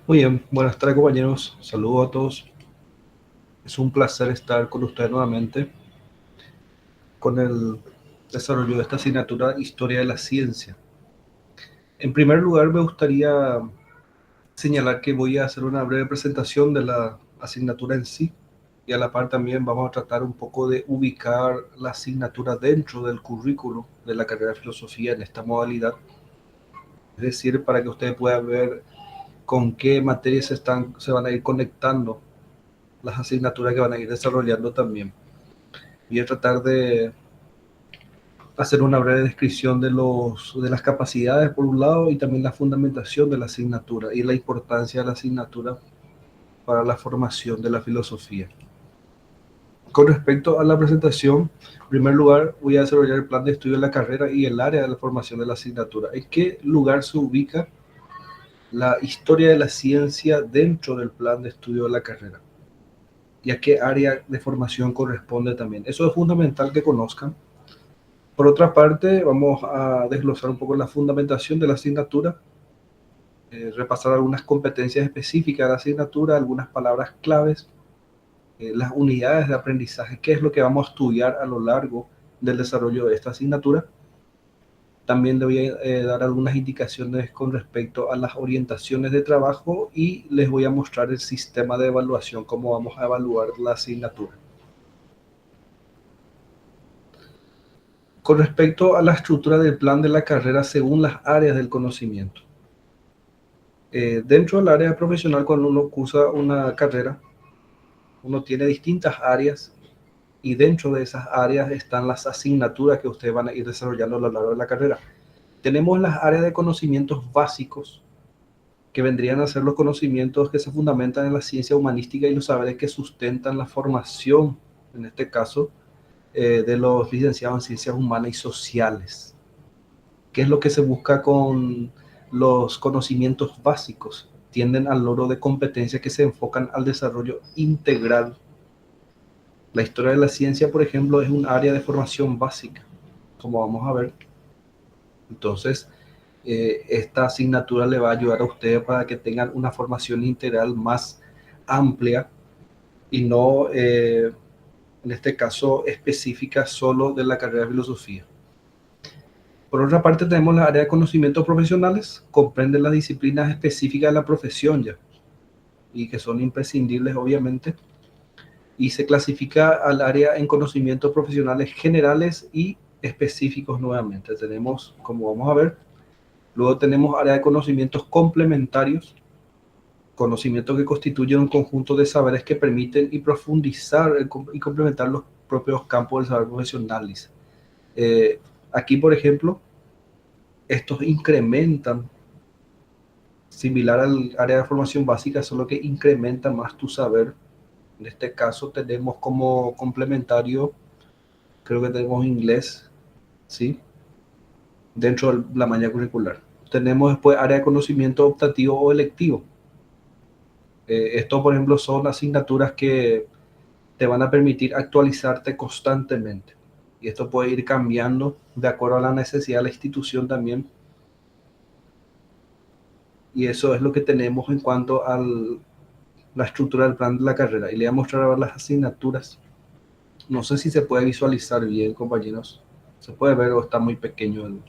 Muy bien, buenas tardes compañeros, saludos a todos. Es un placer estar con ustedes nuevamente con el desarrollo de esta asignatura Historia de la Ciencia. En primer lugar, me gustaría señalar que voy a hacer una breve presentación de la asignatura en sí y a la par también vamos a tratar un poco de ubicar la asignatura dentro del currículo de la carrera de filosofía en esta modalidad. Es decir, para que ustedes puedan ver con qué materias se van a ir conectando las asignaturas que van a ir desarrollando también. Voy a tratar de hacer una breve descripción de las capacidades por un lado y también la fundamentación de la asignatura y la importancia de la asignatura para la formación de la filosofía. Con respecto a la presentación, en primer lugar voy a desarrollar el plan de estudio de la carrera y el área de la formación de la asignatura. ¿En qué lugar se ubica la historia de la ciencia dentro del plan de estudio de la carrera? ¿Y a qué área de formación corresponde también? Eso es fundamental que conozcan. Por otra parte, vamos a desglosar un poco la fundamentación de la asignatura, repasar algunas competencias específicas de la asignatura, algunas palabras claves, las unidades de aprendizaje, qué es lo que vamos a estudiar a lo largo del desarrollo de esta asignatura. También le voy a dar algunas indicaciones con respecto a las orientaciones de trabajo y les voy a mostrar el sistema de evaluación, cómo vamos a evaluar la asignatura. Con respecto a la estructura del plan de la carrera según las áreas del conocimiento. Dentro del área profesional, cuando uno cursa una carrera, uno tiene distintas áreas y dentro de esas áreas están las asignaturas que ustedes van a ir desarrollando a lo largo de la carrera. Tenemos las áreas de conocimientos básicos, que vendrían a ser los conocimientos que se fundamentan en la ciencia humanística y los saberes que sustentan la formación, en este caso, de los licenciados en ciencias humanas y sociales. ¿Qué es lo que se busca con los conocimientos básicos? Tienden al logro de competencias que se enfocan al desarrollo integral. La historia de la ciencia, por ejemplo, es un área de formación básica, como vamos a ver. Entonces, esta asignatura le va a ayudar a ustedes para que tengan una formación integral más amplia y no, en este caso, específica solo de la carrera de filosofía. Por otra parte, tenemos la área de conocimientos profesionales, comprende las disciplinas específicas de la profesión ya, y que son imprescindibles, obviamente, y se clasifica al área en conocimientos profesionales generales y específicos nuevamente. Tenemos, como vamos a ver, luego tenemos área de conocimientos complementarios, conocimientos que constituyen un conjunto de saberes que permiten y profundizar y complementar los propios campos del saber profesional. Eh, Aquí, por ejemplo, estos incrementan similar al área de formación básica, solo que incrementa más tu saber. En este caso tenemos como complementario, creo que tenemos inglés, ¿sí? Dentro de la malla curricular. Tenemos después área de conocimiento optativo o electivo. Esto, por ejemplo, son asignaturas que te van a permitir actualizarte constantemente. Y esto puede ir cambiando de acuerdo a la necesidad de la institución también. Y eso es lo que tenemos en cuanto a la estructura del plan de la carrera. Y le voy a mostrar ahora las asignaturas. No sé si se puede visualizar bien, compañeros. Se puede ver o está muy pequeño el...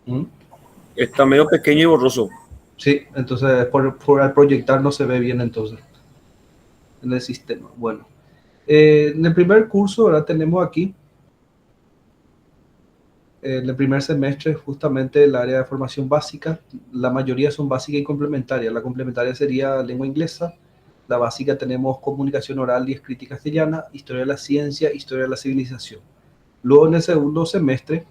¿Mm? Está medio pequeño y borroso. Sí, entonces por al proyectar no se ve bien entonces en el sistema. Bueno, en el primer curso ahora tenemos aquí, en el primer semestre, justamente el área de formación básica. La mayoría son básica y complementaria. La complementaria sería lengua inglesa. La básica tenemos comunicación oral y escrita castellana, historia de la ciencia, historia de la civilización. Luego en el segundo semestre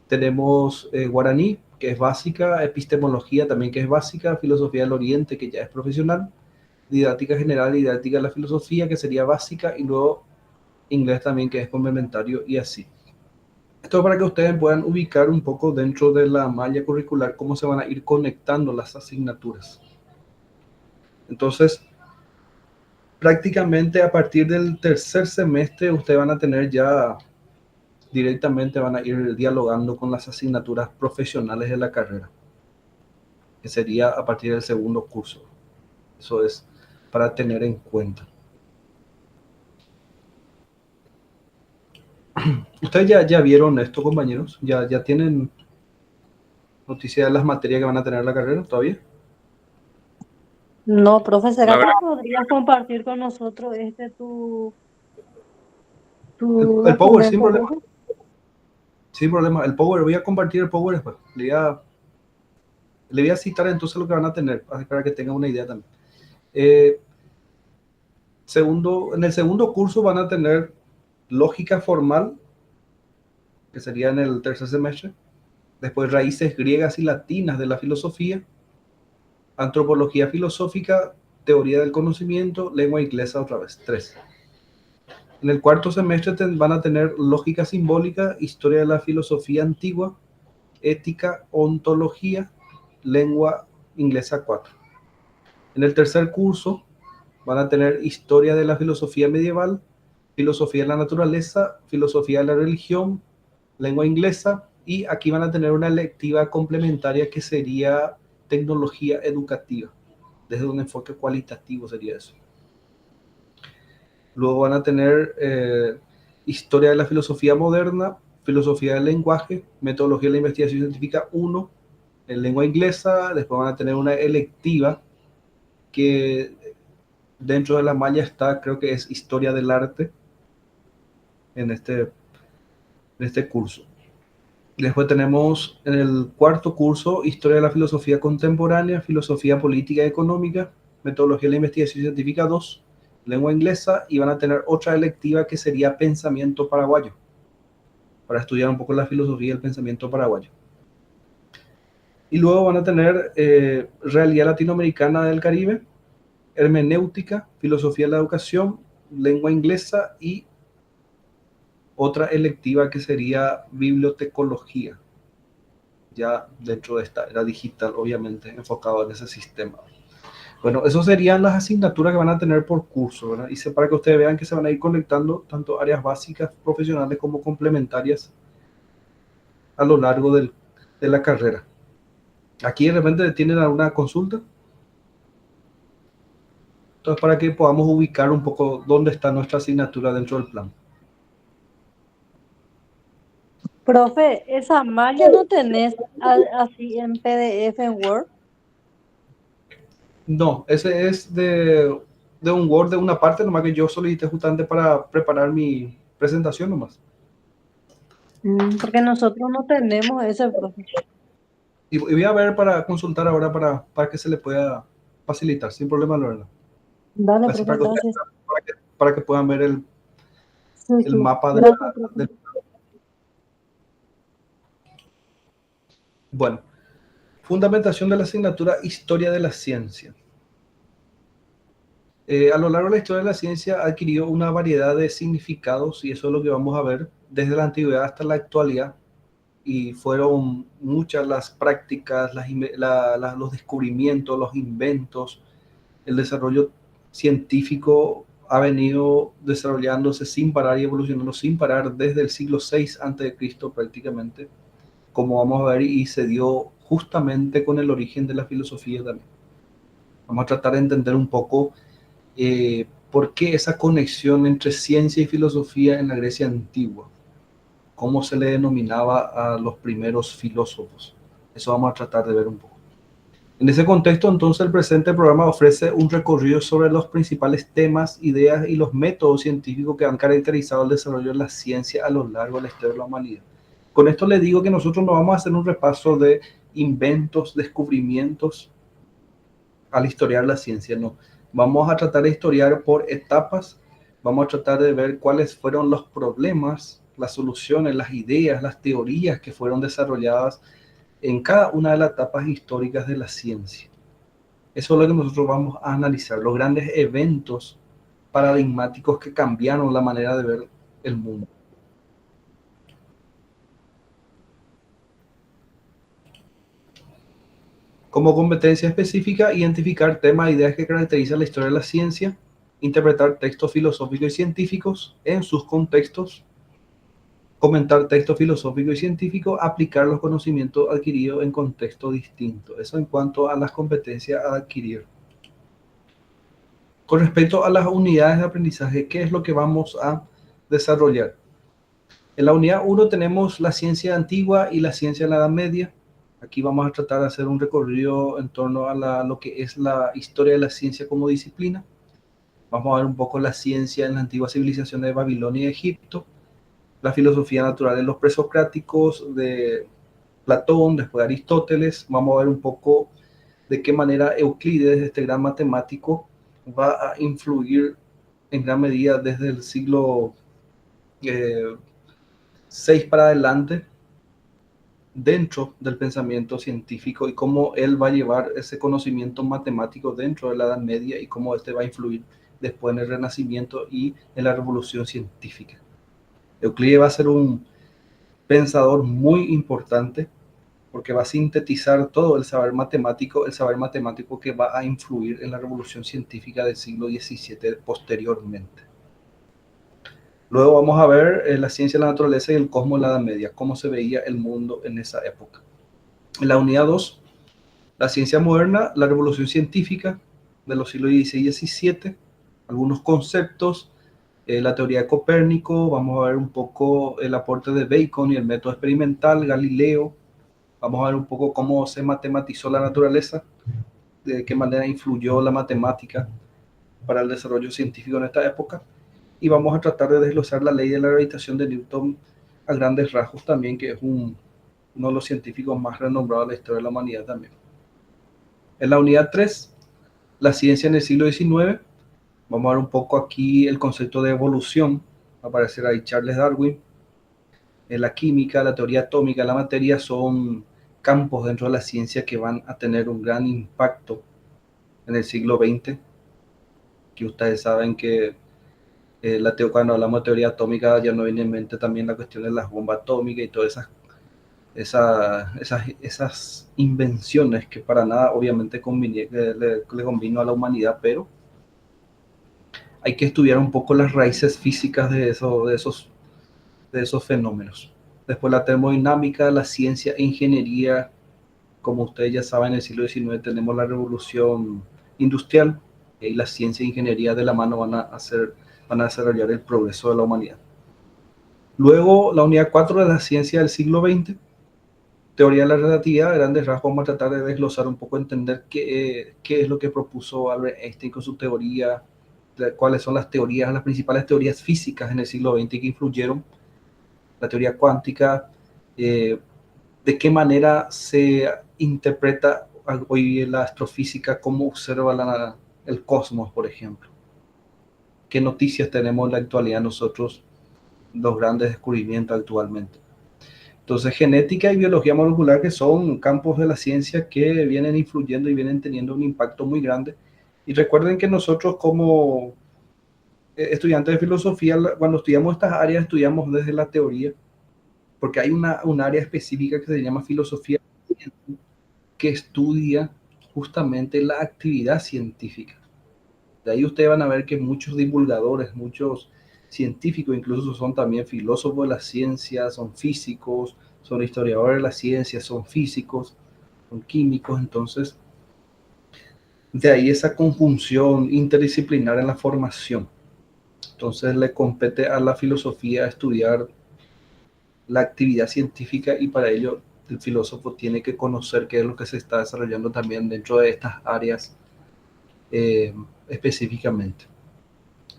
tenemos guaraní, que es básica, epistemología también que es básica, filosofía del oriente, que ya es profesional, didáctica general y didáctica de la filosofía, que sería básica, y luego inglés también, que es complementario, y así. Esto para que ustedes puedan ubicar un poco dentro de la malla curricular cómo se van a ir conectando las asignaturas. Entonces, prácticamente a partir del tercer semestre, ustedes van a tener ya directamente, van a ir dialogando con las asignaturas profesionales de la carrera. que sería a partir del segundo curso. Eso es para tener en cuenta. ¿Ustedes ya vieron esto, compañeros? ¿Ya tienen noticia de las materias que van a tener en la carrera todavía? No, profe, La ¿será que verdad, podrías compartir con nosotros El, tu el Power, sin documento, problema. profe? Sin problema. El Power, voy a compartir el Power después. Le voy a citar entonces lo que van a tener, para que tengan una idea también. En el segundo curso van a tener lógica formal, que sería en el tercer semestre. Después raíces griegas y latinas de la filosofía, antropología filosófica, teoría del conocimiento, lengua inglesa otra vez, 3. En el cuarto semestre van a tener lógica simbólica, historia de la filosofía antigua, ética, ontología, lengua inglesa 4. En el tercer curso van a tener historia de la filosofía medieval, filosofía de la naturaleza, filosofía de la religión, lengua inglesa, y aquí van a tener una electiva complementaria que sería tecnología educativa, desde un enfoque cualitativo sería eso. Luego van a tener historia de la filosofía moderna, filosofía del lenguaje, metodología de la investigación científica 1, en lengua inglesa. Después van a tener una electiva que dentro de la malla está, creo que es historia del arte en este curso. Después tenemos en el cuarto curso historia de la filosofía contemporánea, filosofía política y económica, metodología de la investigación científica 2, lengua inglesa, y van a tener otra electiva que sería pensamiento paraguayo, para estudiar un poco la filosofía del pensamiento paraguayo. Y luego van a tener realidad latinoamericana del Caribe, hermenéutica, filosofía de la educación, lengua inglesa y otra electiva que sería bibliotecología, ya dentro de esta era digital, obviamente, enfocado en ese sistema. Bueno, esas serían las asignaturas que van a tener por curso, ¿verdad? Y para que ustedes vean que se van a ir conectando tanto áreas básicas, profesionales como complementarias a lo largo de la carrera. Aquí de repente tienen alguna consulta. Entonces, para que podamos ubicar un poco dónde está nuestra asignatura dentro del plan. Profe, esa malla no tenés así en PDF en Word. No, ese es de un Word de una parte, nomás que yo solicité justamente para preparar mi presentación nomás. Porque nosotros no tenemos ese, profe. Y voy a ver para consultar ahora para que se le pueda facilitar, sin problema, Lorena. Dale, Así profe, para que, gracias. para que puedan ver Sí, el sí. mapa Gracias, profe. Bueno, fundamentación de la asignatura Historia de la Ciencia. A lo largo de la historia de la ciencia ha adquirido una variedad de significados y eso es lo que vamos a ver desde la antigüedad hasta la actualidad. Y fueron muchas las prácticas, los descubrimientos, los inventos, el desarrollo científico ha venido desarrollándose sin parar y evolucionando sin parar desde el siglo VI a.C. prácticamente, como vamos a ver, y se dio justamente con el origen de la filosofía también. Vamos a tratar de entender un poco por qué esa conexión entre ciencia y filosofía en la Grecia antigua, cómo se le denominaba a los primeros filósofos. Eso vamos a tratar de ver un poco. En ese contexto, entonces, el presente programa ofrece un recorrido sobre los principales temas, ideas y los métodos científicos que han caracterizado el desarrollo de la ciencia a lo largo de la historia de la humanidad. Con esto le digo que nosotros no vamos a hacer un repaso de inventos, descubrimientos al historiar la ciencia, no. Vamos a tratar de historiar por etapas, vamos a tratar de ver cuáles fueron los problemas, las soluciones, las ideas, las teorías que fueron desarrolladas en cada una de las etapas históricas de la ciencia. Eso es lo que nosotros vamos a analizar, los grandes eventos paradigmáticos que cambiaron la manera de ver el mundo. Como competencia específica, identificar temas e ideas que caracterizan la historia de la ciencia, interpretar textos filosóficos y científicos en sus contextos, comentar texto filosófico y científico, aplicar los conocimientos adquiridos en contextos distintos. Eso en cuanto a las competencias a adquirir. Con respecto a las unidades de aprendizaje, ¿qué es lo que vamos a desarrollar? En la unidad 1 tenemos la ciencia antigua y la ciencia de la Edad Media. Aquí vamos a tratar de hacer un recorrido en torno a lo que es la historia de la ciencia como disciplina. Vamos a ver un poco la ciencia en la antigua civilización de Babilonia y Egipto, la filosofía natural de los presocráticos, de Platón, después de Aristóteles. Vamos a ver un poco de qué manera Euclides, este gran matemático, va a influir en gran medida desde el siglo 6 para adelante dentro del pensamiento científico y cómo él va a llevar ese conocimiento matemático dentro de la Edad Media y cómo este va a influir después en el Renacimiento y en la Revolución Científica. Euclides va a ser un pensador muy importante porque va a sintetizar todo el saber matemático que va a influir en la Revolución Científica del siglo XVII posteriormente. Luego vamos a ver la ciencia de la naturaleza y el cosmos en la Edad Media, cómo se veía el mundo en esa época. En la unidad 2, la ciencia moderna, la revolución científica de los siglos XVI y XVII, algunos conceptos, la teoría de Copérnico, vamos a ver un poco el aporte de Bacon y el método experimental, Galileo, vamos a ver un poco cómo se matematizó la naturaleza, de qué manera influyó la matemática para el desarrollo científico en esta época. Y vamos a tratar de desglosar la ley de la gravitación de Newton a grandes rasgos también, que es uno de los científicos más renombrados de la historia de la humanidad también. En la unidad 3, la ciencia en el siglo XIX, vamos a ver un poco aquí el concepto de evolución, va a aparecer ahí Charles Darwin. En la química, la teoría atómica, la materia son campos dentro de la ciencia que van a tener un gran impacto en el siglo XX, que ustedes saben que cuando hablamos de teoría atómica ya no viene en mente también la cuestión de las bombas atómicas y todas esas invenciones que para nada obviamente le convino a la humanidad, pero hay que estudiar un poco las raíces físicas de esos fenómenos. Después la termodinámica, la ciencia e ingeniería, como ustedes ya saben, en el siglo XIX tenemos la revolución industrial y la ciencia e ingeniería de la mano van a desarrollar el progreso de la humanidad. Luego, la unidad 4 de la ciencia del siglo XX, teoría de la relatividad, grandes rasgos, vamos a tratar de desglosar un poco, entender qué es lo que propuso Albert Einstein con su teoría, cuáles son las principales teorías físicas en el siglo XX que influyeron, la teoría cuántica, de qué manera se interpreta hoy la astrofísica, cómo observa el cosmos, por ejemplo. ¿Qué noticias tenemos en la actualidad nosotros, los grandes descubrimientos actualmente? Entonces, genética y biología molecular, que son campos de la ciencia que vienen influyendo y vienen teniendo un impacto muy grande. Y recuerden que nosotros como estudiantes de filosofía, cuando estudiamos estas áreas, estudiamos desde la teoría, porque hay un área específica que se llama filosofía que estudia justamente la actividad científica. De ahí ustedes van a ver que muchos divulgadores, muchos científicos, incluso son también filósofos de la ciencia, son físicos, son historiadores de la ciencia, son físicos, son químicos. Entonces, de ahí esa conjunción interdisciplinar en la formación. Entonces, le compete a la filosofía estudiar la actividad científica y para ello el filósofo tiene que conocer qué es lo que se está desarrollando también dentro de estas áreas específicamente.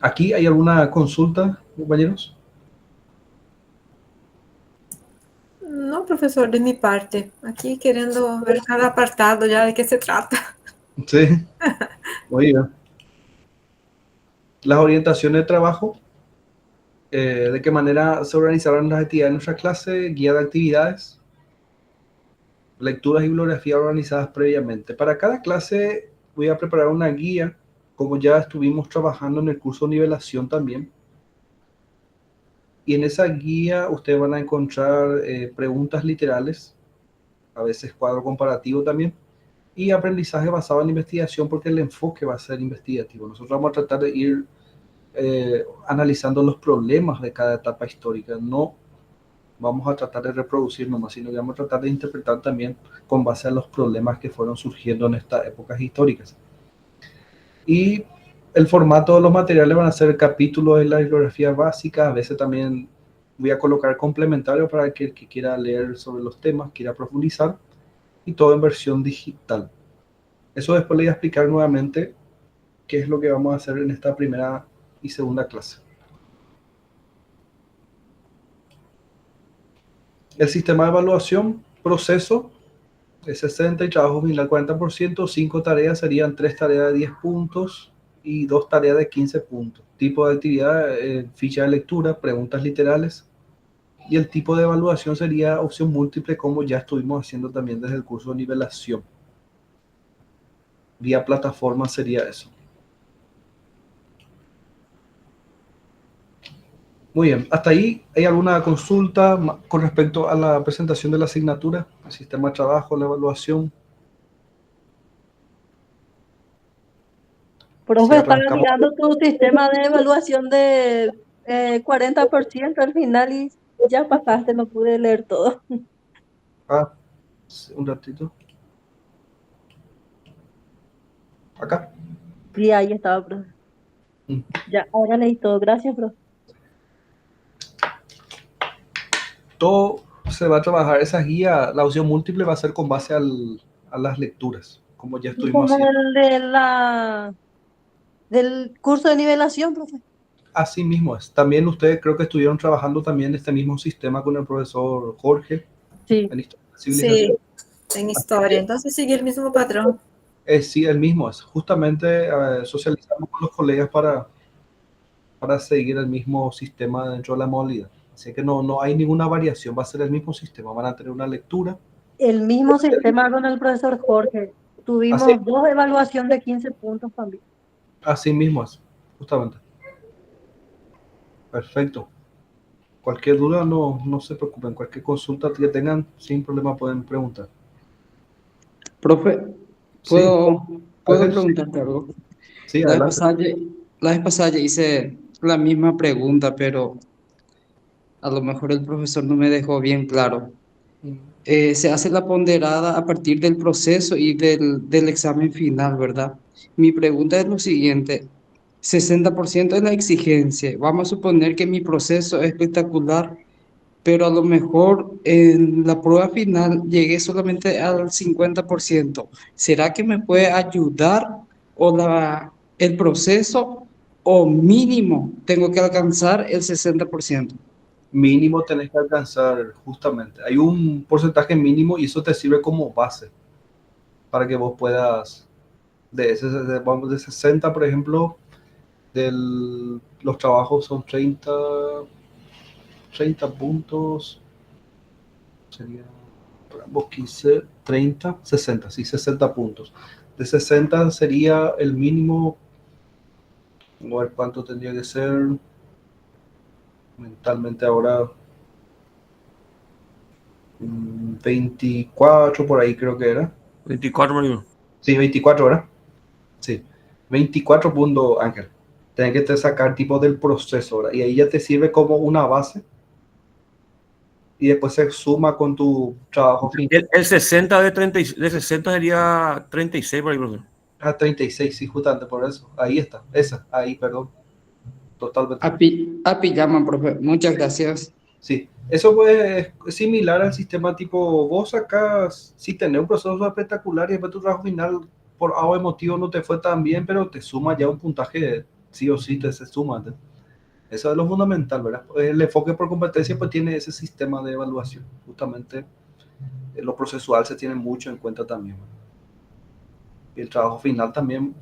¿Aquí hay alguna consulta, compañeros? No, profesor, de mi parte. Aquí queriendo ver cada apartado ya de qué se trata. Sí, muy bien. Las orientaciones de trabajo, de qué manera se organizarán las actividades de nuestra clase, guía de actividades, lecturas y bibliografía organizadas previamente. Para cada clase voy a preparar una guía, como ya estuvimos trabajando en el curso de nivelación también. Y en esa guía ustedes van a encontrar preguntas literales, a veces cuadro comparativo también, y aprendizaje basado en investigación, porque el enfoque va a ser investigativo. Nosotros vamos a tratar de ir analizando los problemas de cada etapa histórica, no vamos a tratar de reproducir nomás, sino que vamos a tratar de interpretar también con base a los problemas que fueron surgiendo en estas épocas históricas. Y el formato de los materiales van a ser capítulos de la bibliografía básica, a veces también voy a colocar complementarios para que el que quiera leer sobre los temas, quiera profundizar, y todo en versión digital. Eso después le voy a explicar nuevamente qué es lo que vamos a hacer en esta primera y segunda clase. El sistema de evaluación, proceso, es 60 y trabajo final 40%, 5 tareas serían 3 tareas de 10 puntos y 2 tareas de 15 puntos. Tipo de actividad, ficha de lectura, preguntas literales, y el tipo de evaluación sería opción múltiple, como ya estuvimos haciendo también desde el curso de nivelación. Vía plataforma sería eso. Muy bien, hasta ahí, ¿hay alguna consulta con respecto a la presentación de la asignatura, el sistema de trabajo, la evaluación? Profe, Si estaba arrancamos, mirando tu sistema de evaluación de 40% al final y ya pasaste, no pude leer todo. un ratito, acá. Sí, ahí estaba, profe. Mm. Ya, ahora leí todo. Gracias, profe. Todo se va a trabajar, esa guía, la opción múltiple va a ser con base a las lecturas, como ya estuvimos Como haciendo. el de del curso de nivelación, profe. Así mismo es. También ustedes creo que estuvieron trabajando también este mismo sistema con el profesor Jorge Sí. en Historia de la Civilización. Sí, en historia. Entonces sigue el mismo patrón. Sí, el mismo es. Justamente socializamos con los colegas para seguir el mismo sistema dentro de la modalidad. Así que no hay ninguna variación, va a ser el mismo sistema. Van a tener una lectura. El mismo sistema con el profesor Jorge. Así, Tuvimos 2 evaluación de 15 puntos también. así mismo es, justamente. Perfecto. Cualquier duda, no se preocupen. Cualquier consulta que tengan, sin problema pueden preguntar. Profe, Sí, ¿puedo Ángel, preguntarte algo? sí, La vez adelante. pasada, la vez pasada ya hice la misma pregunta, pero a lo mejor el profesor no me dejó bien claro. Se hace la ponderada a partir del proceso y del examen final, ¿verdad? Mi pregunta es lo siguiente. 60% es la exigencia. Vamos a suponer que mi proceso es espectacular, pero a lo mejor en la prueba final llegué solamente al 50%. ¿Será que me puede ayudar el proceso o mínimo tengo que alcanzar el 60%? Mínimo tenés que alcanzar, justamente. Hay un porcentaje mínimo y eso te sirve como base para que vos puedas, vamos, de 60, por ejemplo, los trabajos son 30 puntos, sería, vos 15, 30, 60, sí, 60 puntos. De 60 sería el mínimo, vamos a ver cuánto tendría que ser mentalmente ahora. 24 por ahí creo que era. 24, Mario. Sí, 24 horas. Sí. 24 puntos, Ángel. Tienes que te sacar tipo del proceso, ¿verdad? Y ahí ya te sirve como una base y después se suma con tu trabajo final. El 60 de 60 sería 36, por ahí, profesor. A 36, sí, justamente por eso. Ahí está, esa, ahí, perdón. Totalmente. API llaman, profe. Muchas gracias. Sí, eso pues es similar al sistema tipo, vos sacas, si tenés un proceso espectacular y después tu trabajo final por algo emotivo no te fue tan bien, pero te suma ya un puntaje, sí o sí se suma. ¿Entendés? Eso es lo fundamental, ¿verdad? El enfoque por competencia pues tiene ese sistema de evaluación. Justamente lo procesual se tiene mucho en cuenta también, ¿verdad? Y el trabajo final también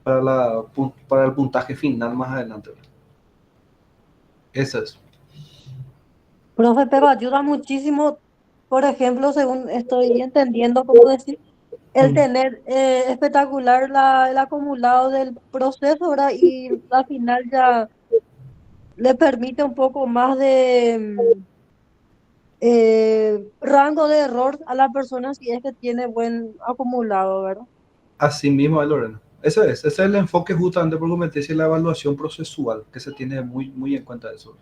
para el puntaje final más adelante, ¿verdad? Eso es. Profe, pero ayuda muchísimo, por ejemplo, según estoy entendiendo, cómo decir, el tener espectacular el acumulado del proceso, ¿verdad? Y al final ya le permite un poco más de rango de error a la persona si es que tiene buen acumulado, ¿verdad? Así mismo, Lorena. Ese es el enfoque justamente por competencia y la evaluación procesual, que se tiene muy en cuenta eso.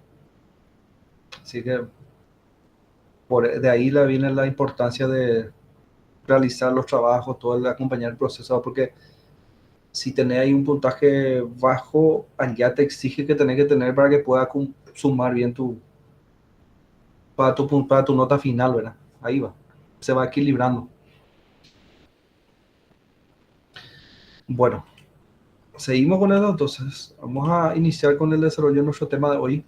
Así que De ahí viene la importancia de realizar los trabajos, todo el acompañar el proceso, porque si tenés ahí un puntaje bajo, ya te exige que tenés que tener para que pueda sumar bien para tu nota final, ¿verdad? Ahí va, se va equilibrando. Bueno, seguimos con eso, entonces vamos a iniciar con el desarrollo de nuestro tema de hoy.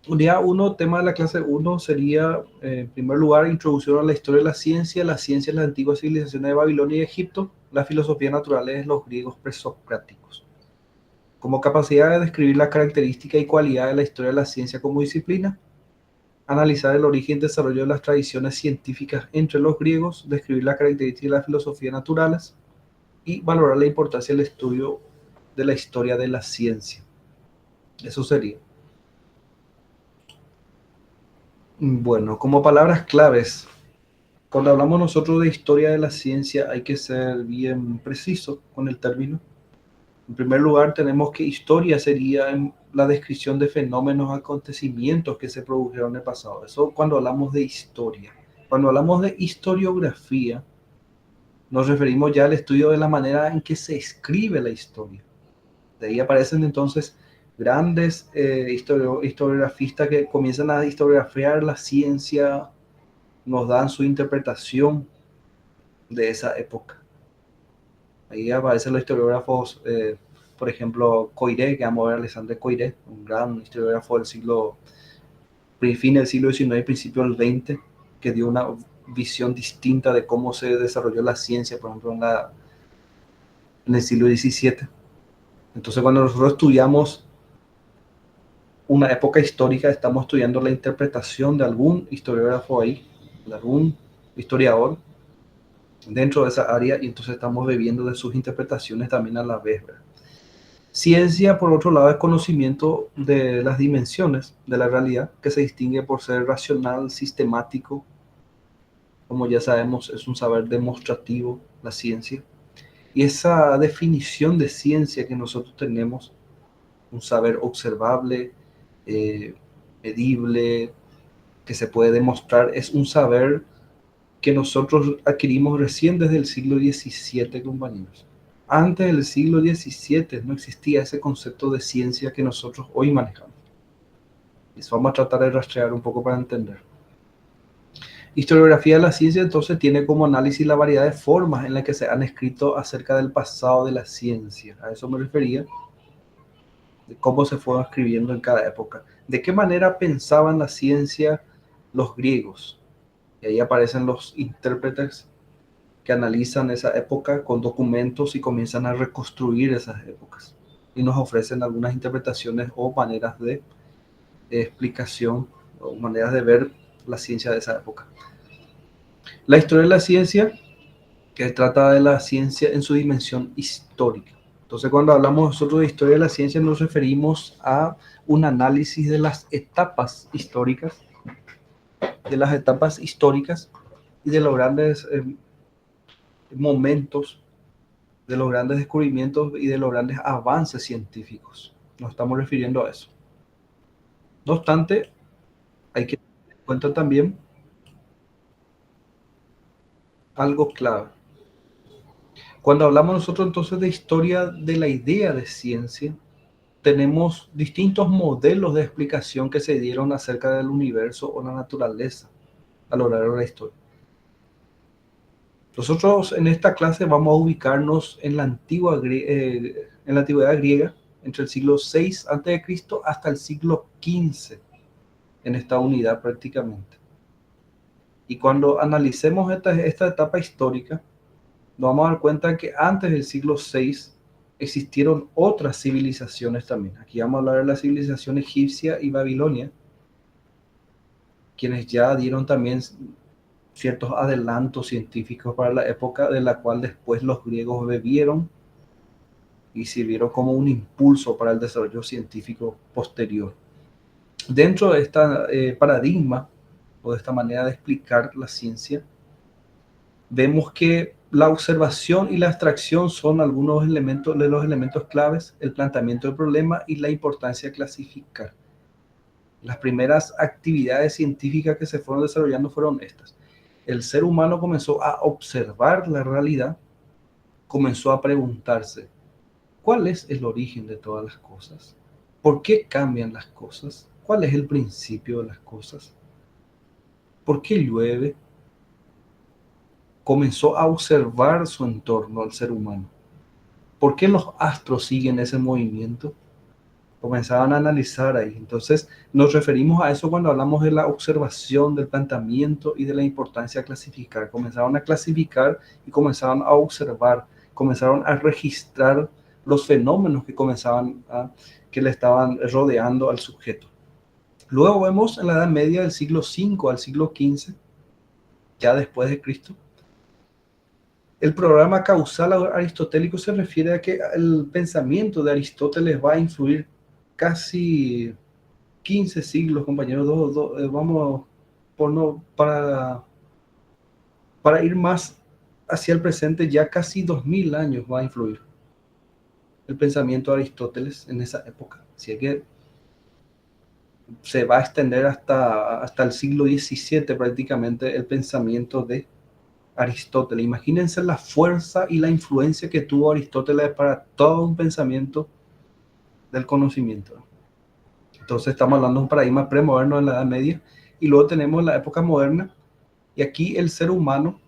Unidad 1, tema de la clase 1 sería, en primer lugar, introducción a la historia de la ciencia en las antiguas civilizaciones de Babilonia y Egipto, la filosofía natural de los griegos presocráticos. Como capacidad de describir la característica y cualidad de la historia de la ciencia como disciplina, analizar el origen y desarrollo de las tradiciones científicas entre los griegos, describir la característica de la filosofía naturales y valorar la importancia del estudio de la historia de la ciencia. Eso sería. Bueno, como palabras claves, cuando hablamos nosotros de historia de la ciencia hay que ser bien preciso con el término. En primer lugar, tenemos que historia sería la descripción de fenómenos, acontecimientos que se produjeron en el pasado. Eso cuando hablamos de historia. Cuando hablamos de historiografía, nos referimos ya al estudio de la manera en que se escribe la historia. De ahí aparecen entonces grandes historiografistas que comienzan a historiografiar la ciencia, nos dan su interpretación de esa época. Ahí aparecen los historiógrafos, por ejemplo, Coiré, que vamos a ver, Alexandre Coiré, un gran historiógrafo del fin del siglo XIX y principio del XX, que dio una visión distinta de cómo se desarrolló la ciencia, por ejemplo, en el siglo XVII. Entonces, cuando nosotros estudiamos una época histórica, estamos estudiando la interpretación de algún historiógrafo ahí, de algún historiador dentro de esa área, y entonces estamos bebiendo de sus interpretaciones también a la vez, ¿verdad? Ciencia, por otro lado, es conocimiento de las dimensiones de la realidad, que se distingue por ser racional, sistemático. Como ya sabemos, es un saber demostrativo, la ciencia. Y esa definición de ciencia que nosotros tenemos, un saber observable, medible, que se puede demostrar, es un saber que nosotros adquirimos recién desde el siglo XVII, compañeros. Antes del siglo XVII no existía ese concepto de ciencia que nosotros hoy manejamos. Eso vamos a tratar de rastrear un poco para entender. Historiografía de la ciencia entonces tiene como análisis la variedad de formas en las que se han escrito acerca del pasado de la ciencia. A eso me refería, de cómo se fue escribiendo en cada época. De qué manera pensaban la ciencia los griegos. Y ahí aparecen los intérpretes que analizan esa época con documentos y comienzan a reconstruir esas épocas. Y nos ofrecen algunas interpretaciones o maneras de explicación o maneras de ver la ciencia de esa época. La historia de la ciencia, que trata de la ciencia en su dimensión histórica. Entonces, cuando hablamos nosotros de historia de la ciencia, nos referimos a un análisis de las etapas históricas, y de los grandes momentos, de los grandes descubrimientos y de los grandes avances científicos. Nos estamos refiriendo a eso. No obstante, hay que tener en cuenta también algo clave. Cuando hablamos nosotros entonces de historia de la idea de ciencia, tenemos distintos modelos de explicación que se dieron acerca del universo o la naturaleza a lo largo de la historia. Nosotros en esta clase vamos a ubicarnos en la antigüedad griega, entre el siglo VI a.C. hasta el siglo XV, en esta unidad prácticamente. Y cuando analicemos esta etapa histórica, nos vamos a dar cuenta que antes del siglo VI existieron otras civilizaciones también. Aquí vamos a hablar de la civilización egipcia y babilonia, quienes ya dieron también ciertos adelantos científicos para la época, de la cual después los griegos bebieron y sirvieron como un impulso para el desarrollo científico posterior. Dentro de este paradigma o de esta manera de explicar la ciencia, vemos que la observación y la abstracción son algunos de los elementos claves, el planteamiento del problema y la importancia de clasificar. Las primeras actividades científicas que se fueron desarrollando fueron estas. El ser humano comenzó a observar la realidad, comenzó a preguntarse, ¿cuál es el origen de todas las cosas? ¿Por qué cambian las cosas? ¿Cuál es el principio de las cosas? ¿Por qué llueve? Comenzó a observar su entorno al ser humano. ¿Por qué los astros siguen ese movimiento? Comenzaban a analizar ahí. Entonces, nos referimos a eso cuando hablamos de la observación, del planteamiento y de la importancia de clasificar. Comenzaron a clasificar y comenzaron a observar, comenzaron a registrar los fenómenos que le estaban rodeando al sujeto. Luego vemos en la Edad Media, del siglo V al siglo XV, ya después de Cristo, el programa causal aristotélico se refiere a que el pensamiento de Aristóteles va a influir casi 15 siglos, compañeros. Vamos por no, para ir más hacia el presente, ya casi 2000 años va a influir el pensamiento de Aristóteles en esa época. Así que se va a extender hasta el siglo XVII prácticamente el pensamiento de Aristóteles. Imagínense la fuerza y la influencia que tuvo Aristóteles para todo un pensamiento del conocimiento. Entonces estamos hablando de un paradigma premoderno en la Edad Media, y luego tenemos la época moderna, y aquí el ser humano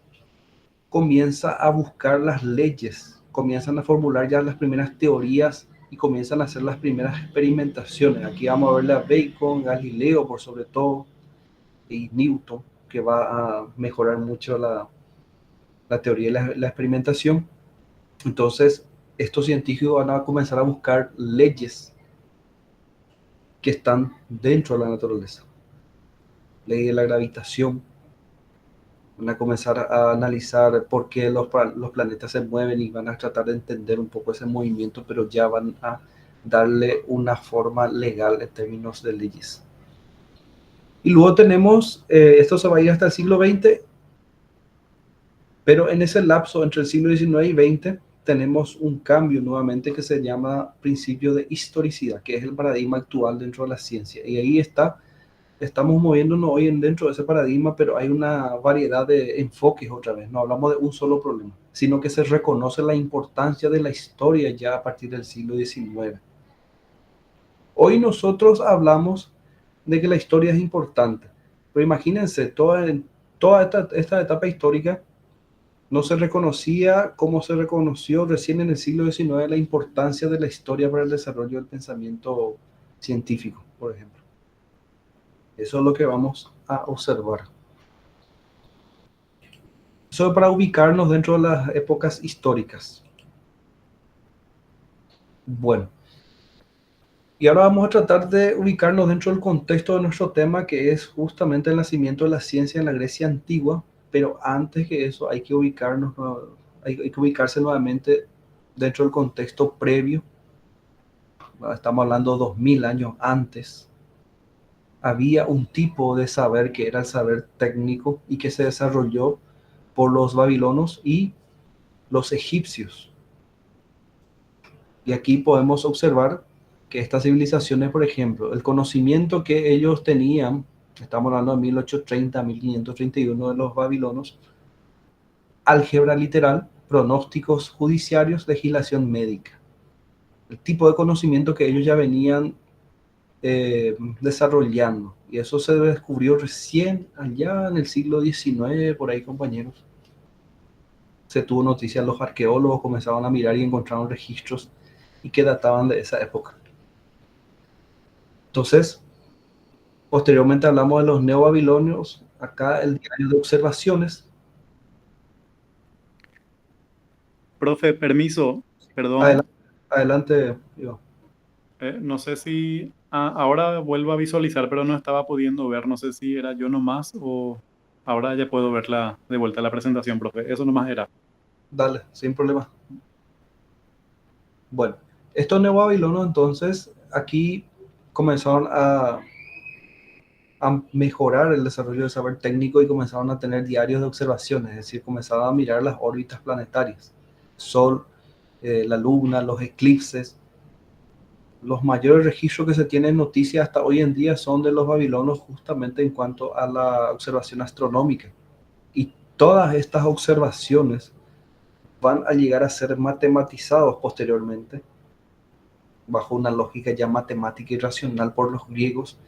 comienza a buscar las leyes, comienzan a formular ya las primeras teorías y comienzan a hacer las primeras experimentaciones. Aquí vamos a ver a Bacon, Galileo por sobre todo, y Newton, que va a mejorar mucho la teoría y la experimentación. Entonces, estos científicos van a comenzar a buscar leyes que están dentro de la naturaleza. Ley de la gravitación. Van a comenzar a analizar por qué los planetas se mueven y van a tratar de entender un poco ese movimiento, pero ya van a darle una forma legal en términos de leyes. Y luego tenemos, esto se va a ir hasta el siglo XX, pero en ese lapso entre el siglo XIX y XX tenemos un cambio nuevamente que se llama principio de historicidad, que es el paradigma actual dentro de la ciencia. Y ahí estamos moviéndonos hoy dentro de ese paradigma, pero hay una variedad de enfoques otra vez. No hablamos de un solo problema, sino que se reconoce la importancia de la historia ya a partir del siglo XIX. Hoy nosotros hablamos de que la historia es importante, pero imagínense, toda esta etapa histórica no se reconocía como se reconoció recién en el siglo XIX la importancia de la historia para el desarrollo del pensamiento científico, por ejemplo. Eso es lo que vamos a observar. Eso para ubicarnos dentro de las épocas históricas. Bueno, y ahora vamos a tratar de ubicarnos dentro del contexto de nuestro tema, que es justamente el nacimiento de la ciencia en la Grecia antigua, pero antes que eso hay que ubicarse nuevamente dentro del contexto previo. Estamos hablando de 2000 años antes. Había un tipo de saber que era el saber técnico y que se desarrolló por los babilonios y los egipcios. Y aquí podemos observar que estas civilizaciones, por ejemplo, el conocimiento que ellos tenían, estamos hablando de 1830, 1531 de los babilonios, álgebra literal, pronósticos judiciarios, legislación médica. El tipo de conocimiento que ellos ya venían desarrollando. Y eso se descubrió recién allá en el siglo XIX, por ahí, compañeros. Se tuvo noticia, los arqueólogos comenzaron a mirar y encontraron registros y que databan de esa época. Entonces, posteriormente hablamos de los neobabilonios, acá el diario de observaciones. Profe, permiso, perdón. Adelante, Iván. No sé si ahora vuelvo a visualizar, pero no estaba pudiendo ver. No sé si era yo nomás o ahora ya puedo ver de vuelta la presentación, profe. Eso nomás era. Dale, sin problema. Bueno, estos neobabilonios entonces aquí comenzaron a mejorar el desarrollo del saber técnico y comenzaron a tener diarios de observaciones, es decir, comenzaron a mirar las órbitas planetarias, Sol, la Luna, los eclipses, Los mayores registros que se tienen noticias hasta hoy en día son de los babilonios justamente en cuanto a la observación astronómica. Y todas estas observaciones van a llegar a ser matematizados posteriormente bajo una lógica ya matemática y racional por los griegos,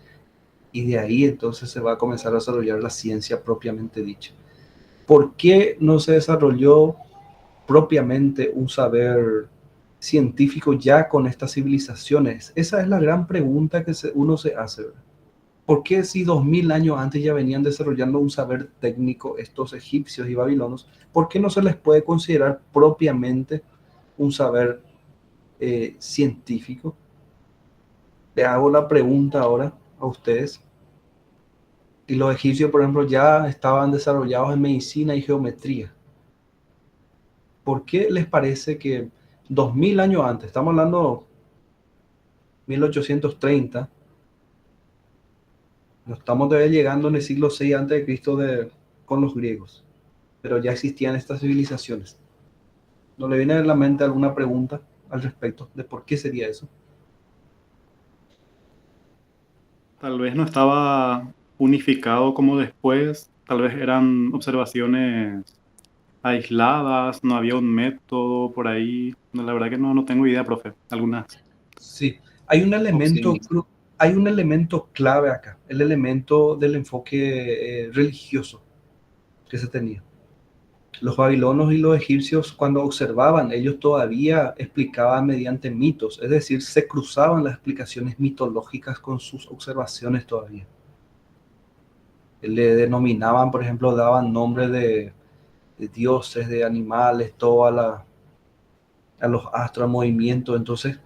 y de ahí entonces se va a comenzar a desarrollar la ciencia propiamente dicha. ¿Por qué no se desarrolló propiamente un saber científico ya con estas civilizaciones? Esa es la gran pregunta que uno se hace, ¿verdad? ¿Por qué si 2000 años antes ya venían desarrollando un saber técnico estos egipcios y babilonios, por qué no se les puede considerar propiamente un saber científico? Le hago la pregunta ahora a ustedes. Y los egipcios, por ejemplo, ya estaban desarrollados en medicina y geometría. ¿Por qué les parece que 2000 años antes, estamos hablando 1830, no estamos todavía llegando en el siglo VI antes de Cristo con los griegos, pero ya existían estas civilizaciones? ¿No le viene a la mente alguna pregunta al respecto de por qué sería eso? Tal vez no estaba unificado como después, tal vez eran observaciones aisladas, no había un método por ahí. No, la verdad que no tengo idea, profe. Algunas. Sí, hay un elemento, Optimista. hay un elemento clave acá, el elemento del enfoque religioso que se tenía. Los babilonios y los egipcios, cuando observaban, ellos todavía explicaban mediante mitos, es decir, se cruzaban las explicaciones mitológicas con sus observaciones todavía. Le denominaban, por ejemplo, daban nombre de dioses, de animales, todo a los astros, al movimiento. Entonces,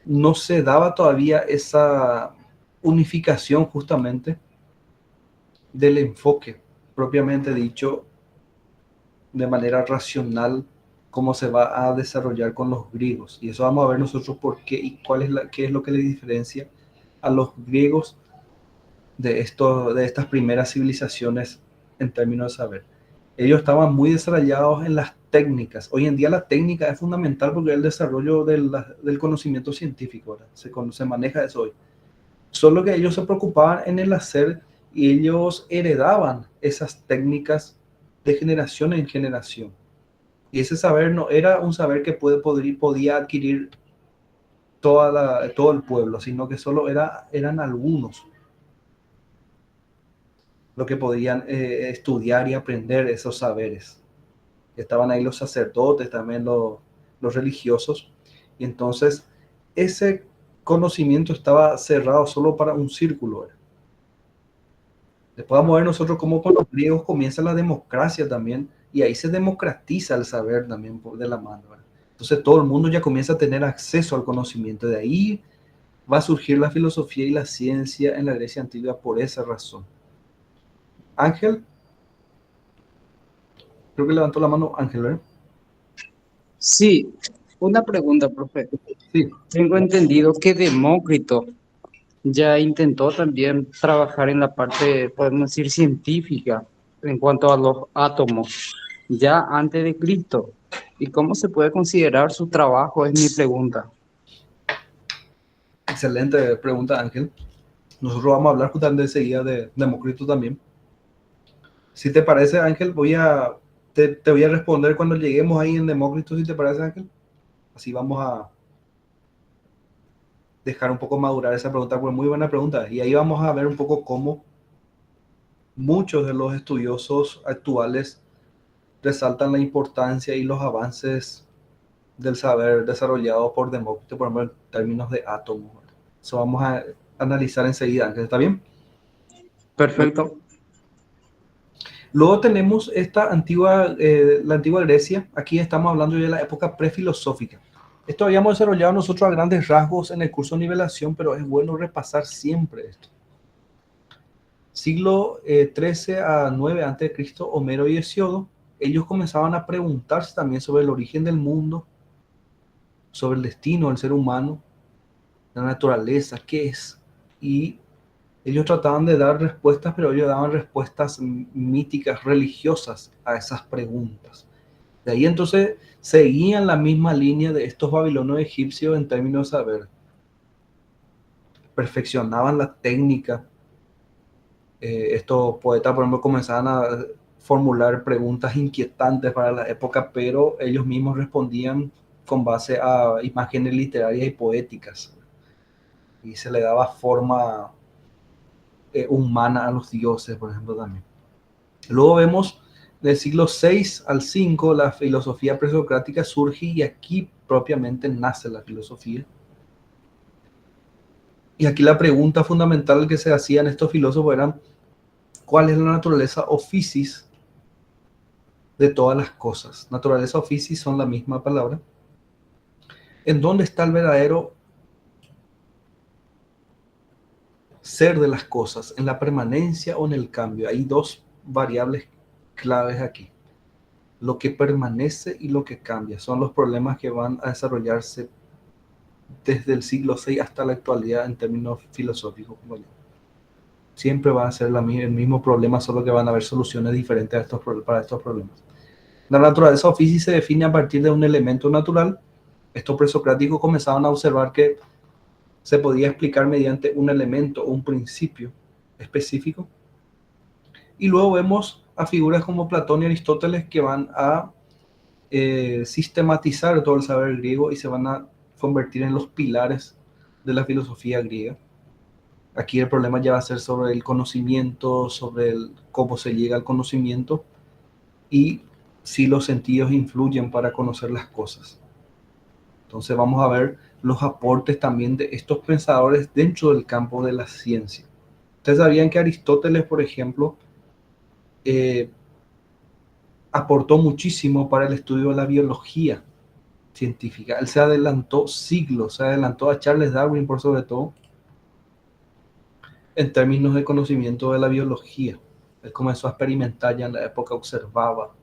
no se daba todavía esa unificación justamente del enfoque propiamente dicho de manera racional, cómo se va a desarrollar con los griegos. Y eso vamos a ver nosotros por qué y qué es lo que le diferencia a los griegos de estas primeras civilizaciones en términos de saber. Ellos estaban muy desarrollados en las técnicas. Hoy en día la técnica es fundamental porque es el desarrollo del conocimiento científico, ¿verdad? Se maneja eso hoy. Solo que ellos se preocupaban en el hacer y ellos heredaban esas técnicas de generación en generación. Y ese saber no era un saber que podía adquirir todo el pueblo, sino que solo eran algunos los que podían estudiar y aprender esos saberes. Estaban ahí los sacerdotes, también los religiosos, y entonces ese conocimiento estaba cerrado solo para un círculo. Después vamos a ver nosotros cómo con los griegos comienza la democracia también, y ahí se democratiza el saber también de la mano, ¿verdad? Entonces todo el mundo ya comienza a tener acceso al conocimiento. De ahí va a surgir la filosofía y la ciencia en la Grecia antigua por esa razón. Ángel, creo que levantó la mano Ángel, ¿verdad? Sí, una pregunta, profe. Sí. Tengo entendido que Demócrito ya intentó también trabajar en la parte, podemos decir, científica en cuanto a los átomos, ya antes de Cristo. ¿Y cómo se puede considerar su trabajo? Es mi pregunta. Excelente pregunta, Ángel. Nosotros vamos a hablar justamente enseguida de Demócrito también. Si te parece, Ángel, te voy a responder cuando lleguemos ahí en Demócrito, si te parece, Ángel. Así vamos a dejar un poco madurar esa pregunta, porque es muy buena pregunta. Y ahí vamos a ver un poco cómo muchos de los estudiosos actuales resaltan la importancia y los avances del saber desarrollado por Demócrito, por ejemplo, en términos de átomos. Eso vamos a analizar enseguida, Ángel. ¿Está bien? Perfecto. Luego tenemos la antigua Grecia. Aquí estamos hablando ya de la época prefilosófica. Esto habíamos desarrollado nosotros a grandes rasgos en el curso de nivelación, pero es bueno repasar siempre esto. Siglo 13 a 9 a.C., Homero y Hesíodo, ellos comenzaban a preguntarse también sobre el origen del mundo, sobre el destino del ser humano, la naturaleza, qué es. Y ellos trataban de dar respuestas, pero ellos daban respuestas míticas, religiosas a esas preguntas. De ahí entonces seguían la misma línea de estos babilonios egipcios en términos de saber. perfeccionaban la técnica. Estos poetas, por ejemplo, comenzaban a formular preguntas inquietantes para la época, pero ellos mismos respondían con base a imágenes literarias y poéticas. Y se le daba forma humana a los dioses, por ejemplo, también. Luego vemos del siglo 6 al 5 la filosofía presocrática surge y aquí propiamente nace la filosofía. Y aquí la pregunta fundamental que se hacían estos filósofos era ¿cuál es la naturaleza o physis de todas las cosas? Naturaleza o physis son la misma palabra. ¿En dónde está el verdadero ser de las cosas? ¿En la permanencia o en el cambio? Hay dos variables claves aquí. Lo que permanece y lo que cambia son los problemas que van a desarrollarse desde el siglo VI hasta la actualidad en términos filosóficos. Siempre va a ser el mismo problema, solo que van a haber soluciones diferentes para estos problemas. La naturaleza o physis se define a partir de un elemento natural. Estos presocráticos comenzaban a observar que se podía explicar mediante un elemento o un principio específico. Y luego vemos a figuras como Platón y Aristóteles que van a sistematizar todo el saber griego y se van a convertir en los pilares de la filosofía griega. Aquí el problema ya va a ser sobre el conocimiento, sobre cómo se llega al conocimiento y si los sentidos influyen para conocer las cosas. Entonces vamos a ver los aportes también de estos pensadores dentro del campo de la ciencia. Ustedes sabían que Aristóteles, por ejemplo, aportó muchísimo para el estudio de la biología científica. Él se adelantó siglos, se adelantó a Charles Darwin por sobre todo, en términos de conocimiento de la biología. Él comenzó a experimentar ya en la época, observaba,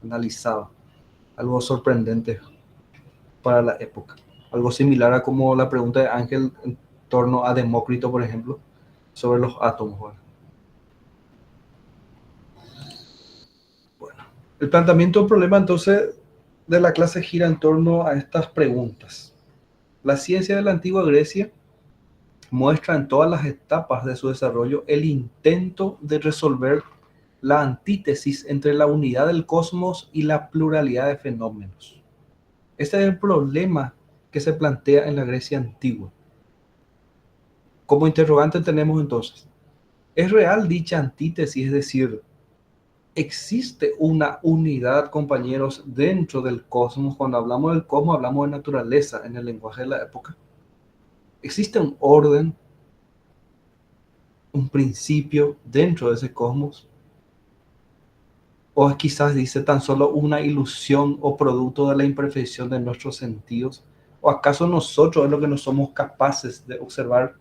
analizaba. Algo sorprendente para la época. Algo similar a como la pregunta de Ángel en torno a Demócrito, por ejemplo, sobre los átomos. Bueno, el planteamiento del problema entonces de la clase gira en torno a estas preguntas. La ciencia de la antigua Grecia muestra en todas las etapas de su desarrollo el intento de resolver la antítesis entre la unidad del cosmos y la pluralidad de fenómenos. Este es el problema que se plantea en la Grecia antigua. Como interrogante tenemos entonces, ¿es real dicha antítesis? Es decir, ¿existe una unidad, compañeros, dentro del cosmos? Cuando hablamos del cosmos, hablamos de naturaleza en el lenguaje de la época. ¿Existe un orden, un principio dentro de ese cosmos? ¿O quizás dice tan solo una ilusión o producto de la imperfección de nuestros sentidos? ¿O acaso nosotros es lo que no somos capaces de observar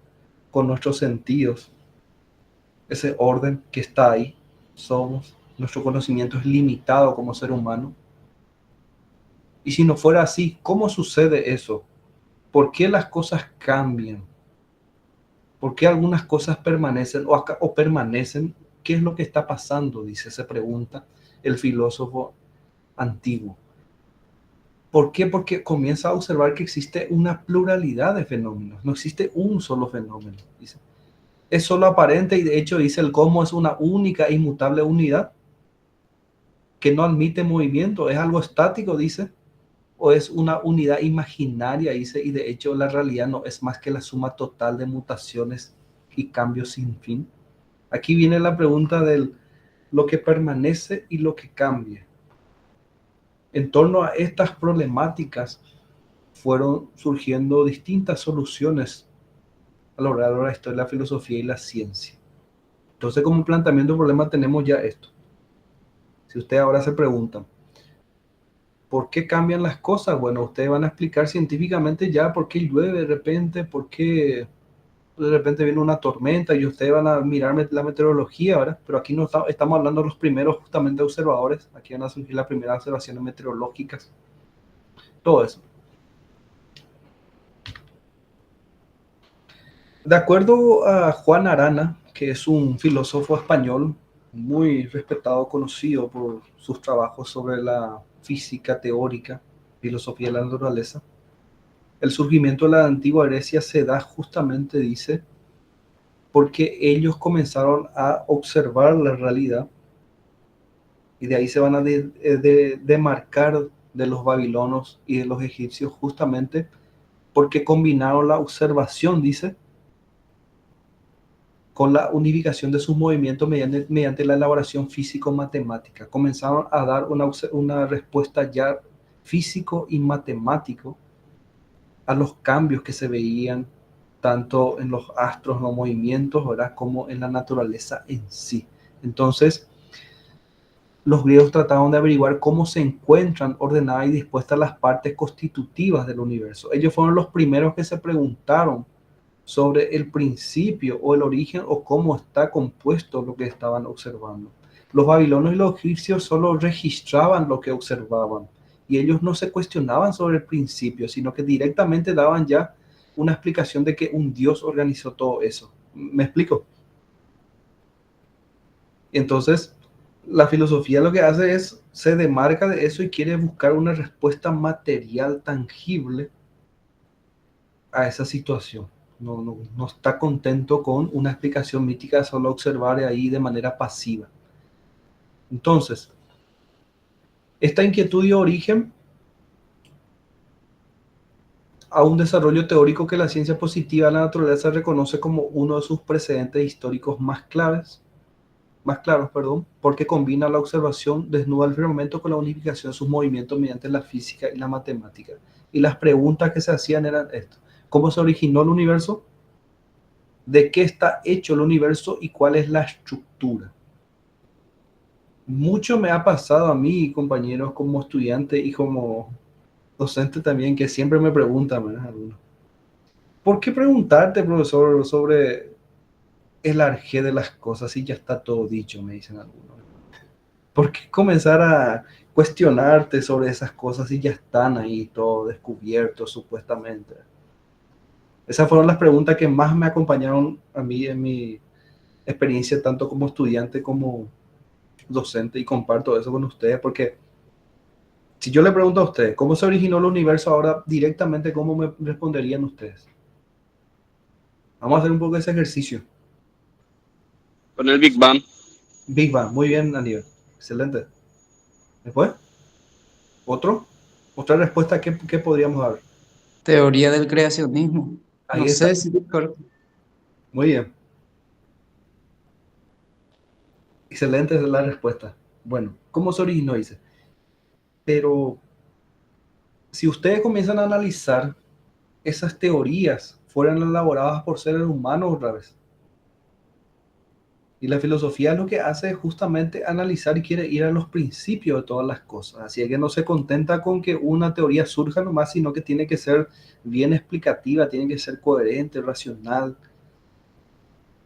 con nuestros sentidos? Ese orden que está ahí, nuestro conocimiento es limitado como ser humano. Y si no fuera así, ¿cómo sucede eso? ¿Por qué las cosas cambian? ¿Por qué algunas cosas permanecen o permanecen? ¿Qué es lo que está pasando? Se pregunta el filósofo antiguo. ¿Por qué? Porque comienza a observar que existe una pluralidad de fenómenos. No existe un solo fenómeno. Dice. Es solo aparente y de hecho dice el cosmos es una única e inmutable unidad que no admite movimiento. Es algo estático, dice. O es una unidad imaginaria, dice. Y de hecho la realidad no es más que la suma total de mutaciones y cambios sin fin. Aquí viene la pregunta del lo que permanece y lo que cambia. En torno a estas problemáticas fueron surgiendo distintas soluciones a lo largo de la historia de la filosofía y la ciencia. Entonces, como planteamiento de problema tenemos ya esto. Si ustedes ahora se preguntan, ¿por qué cambian las cosas? Bueno, ustedes van a explicar científicamente ya por qué llueve de repente, por qué de repente viene una tormenta y ustedes van a mirar la meteorología, ¿verdad? Pero aquí no estamos hablando de los primeros justamente observadores. Aquí van a surgir las primeras observaciones meteorológicas. Todo eso. De acuerdo a Juan Arana, que es un filósofo español muy respetado, conocido por sus trabajos sobre la física teórica, filosofía de la naturaleza, El surgimiento de la antigua Grecia se da justamente, dice, porque ellos comenzaron a observar la realidad y de ahí se van a demarcar de los babilonos y de los egipcios justamente porque combinaron la observación, dice, con la unificación de sus movimientos mediante la elaboración físico-matemática. Comenzaron a dar una respuesta ya físico y matemático a los cambios que se veían tanto en los astros, los movimientos, ¿verdad?, como en la naturaleza en sí. Entonces, los griegos trataban de averiguar cómo se encuentran ordenadas y dispuestas las partes constitutivas del universo. Ellos fueron los primeros que se preguntaron sobre el principio o el origen o cómo está compuesto lo que estaban observando. Los babilonios y los egipcios solo registraban lo que observaban y ellos no se cuestionaban sobre el principio, sino que directamente daban ya una explicación de que un Dios organizó todo eso. ¿Me explico? Entonces, la filosofía lo que hace es, se demarca de eso y quiere buscar una respuesta material, tangible a esa situación. No está contento con una explicación mítica, solo observar ahí de manera pasiva. Entonces, esta inquietud dio origen a un desarrollo teórico que la ciencia positiva de la naturaleza reconoce como uno de sus precedentes históricos más claros, porque combina la observación desnuda del firmamento con la unificación de sus movimientos mediante la física y la matemática. Y las preguntas que se hacían eran esto: ¿cómo se originó el universo? ¿De qué está hecho el universo? ¿Y cuál es la estructura? Mucho me ha pasado a mí, compañeros, como estudiante y como docente también, que siempre me preguntan, ¿verdad? ¿Por qué preguntarte, profesor, sobre el arjé de las cosas si ya está todo dicho? Me dicen algunos. ¿Por qué comenzar a cuestionarte sobre esas cosas si ya están ahí todo descubierto supuestamente? Esas fueron las preguntas que más me acompañaron a mí en mi experiencia, tanto como estudiante como docente, y comparto eso con ustedes, porque si yo le pregunto a ustedes cómo se originó el universo ahora, directamente, ¿cómo me responderían ustedes? Vamos a hacer un poco de ese ejercicio. Con el Big Bang. Big Bang, muy bien, Aníbal. Excelente. Después, otra respuesta que podríamos dar. Teoría del creacionismo. Ahí No está. sé si... Muy bien. Excelente es la respuesta. Bueno, ¿cómo se originó? Dice. Pero si ustedes comienzan a analizar, esas teorías fueron elaboradas por seres humanos otra vez. Y la filosofía lo que hace es justamente analizar y quiere ir a los principios de todas las cosas. Así es que no se contenta con que una teoría surja nomás, sino que tiene que ser bien explicativa, tiene que ser coherente, racional,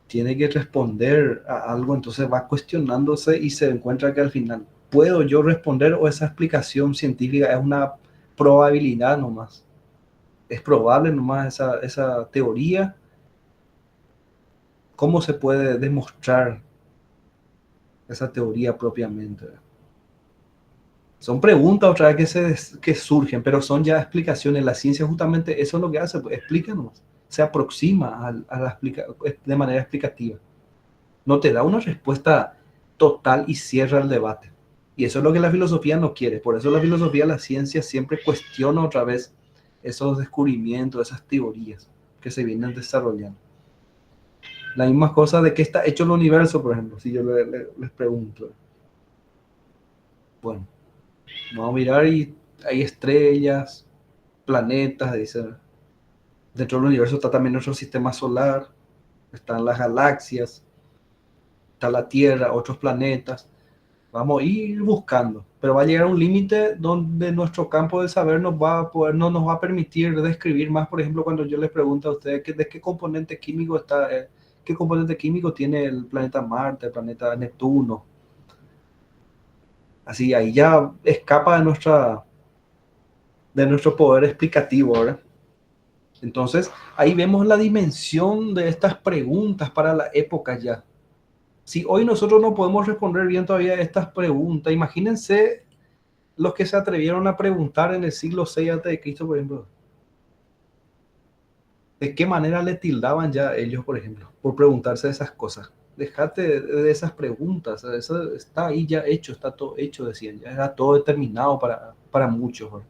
tiene que responder a algo. Entonces va cuestionándose y se encuentra que al final, ¿puedo yo responder o esa explicación científica es una probabilidad nomás? ¿Es probable nomás esa teoría? ¿Cómo se puede demostrar esa teoría propiamente? Son preguntas otra vez que surgen, pero son ya explicaciones. La ciencia justamente eso es lo que hace, pues explica nomás. Se aproxima de manera explicativa. No te da una respuesta total y cierra el debate. Y eso es lo que la filosofía no quiere. Por eso la filosofía, la ciencia siempre cuestiona otra vez esos descubrimientos, esas teorías que se vienen desarrollando. La misma cosa de qué está hecho el universo, por ejemplo, si yo les pregunto. Bueno, vamos a mirar y hay estrellas, planetas, dice. Dentro del universo está también nuestro sistema solar, están las galaxias, está la Tierra, otros planetas. Vamos a ir buscando, pero va a llegar un límite donde nuestro campo de saber no nos va a permitir describir más. Por ejemplo, cuando yo les pregunto a ustedes de qué componente químico qué componente químico tiene el planeta Marte, el planeta Neptuno. Así, ahí ya escapa de nuestro poder explicativo, ¿verdad? Entonces, ahí vemos la dimensión de estas preguntas para la época ya. Si hoy nosotros no podemos responder bien todavía a estas preguntas, imagínense los que se atrevieron a preguntar en el siglo VI a.C., por ejemplo. ¿De qué manera le tildaban ya ellos, por ejemplo, por preguntarse esas cosas? Dejate de esas preguntas, eso está ahí ya hecho, está todo hecho, decían, ya era todo determinado para muchos, ¿verdad?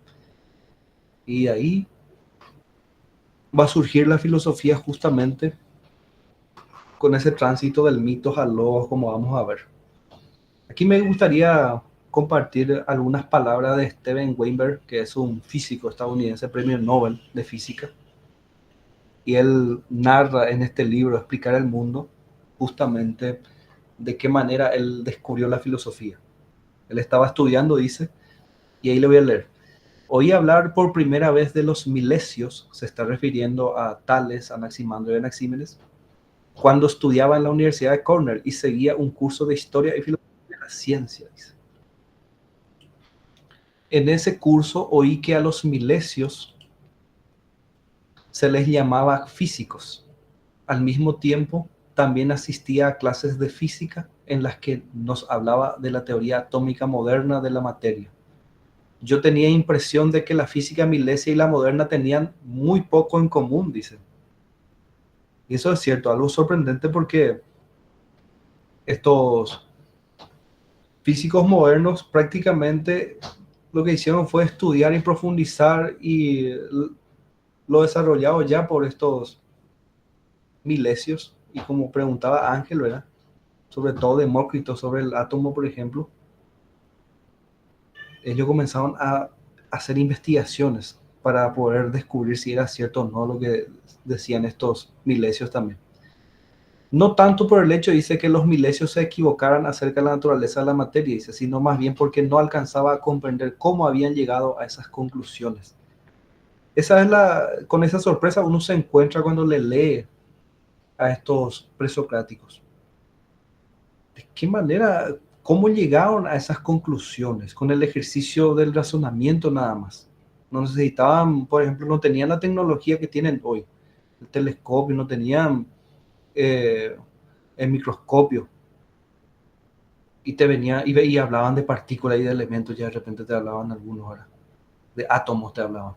Y ahí va a surgir la filosofía justamente con ese tránsito del mitos al logos, como vamos a ver. Aquí me gustaría compartir algunas palabras de Steven Weinberg, que es un físico estadounidense, premio Nobel de física. Y él narra en este libro, Explicar el mundo, justamente de qué manera él descubrió la filosofía. Él estaba estudiando, dice, y ahí le voy a leer. Oí hablar por primera vez de los milesios, se está refiriendo a Tales, Anaximandro y Anaxímenes, cuando estudiaba en la Universidad de Cornell y seguía un curso de historia y filosofía de la ciencia, dice. En ese curso oí que a los milesios se les llamaba físicos. Al mismo tiempo, también asistía a clases de física en las que nos hablaba de la teoría atómica moderna de la materia. Yo tenía impresión de que la física milesia y la moderna tenían muy poco en común, dice. Y eso es cierto, algo sorprendente porque estos físicos modernos prácticamente lo que hicieron fue estudiar y profundizar y lo desarrollado ya por estos milesios. Y como preguntaba Ángel, ¿verdad? Sobre todo Demócrito, sobre el átomo, por ejemplo, ellos comenzaron a hacer investigaciones para poder descubrir si era cierto o no lo que decían estos milesios también. No tanto por el hecho, dice, que los milesios se equivocaran acerca de la naturaleza de la materia, dice, sino más bien porque no alcanzaba a comprender cómo habían llegado a esas conclusiones. Con esa sorpresa uno se encuentra cuando le lee a estos presocráticos. ¿De qué manera, cómo llegaron a esas conclusiones? Con el ejercicio del razonamiento nada más. No necesitaban, por ejemplo, no tenían la tecnología que tienen hoy. El telescopio, no tenían el microscopio. Y hablaban de partículas y de elementos, ya de repente te hablaban algunos ahora. De átomos te hablaban.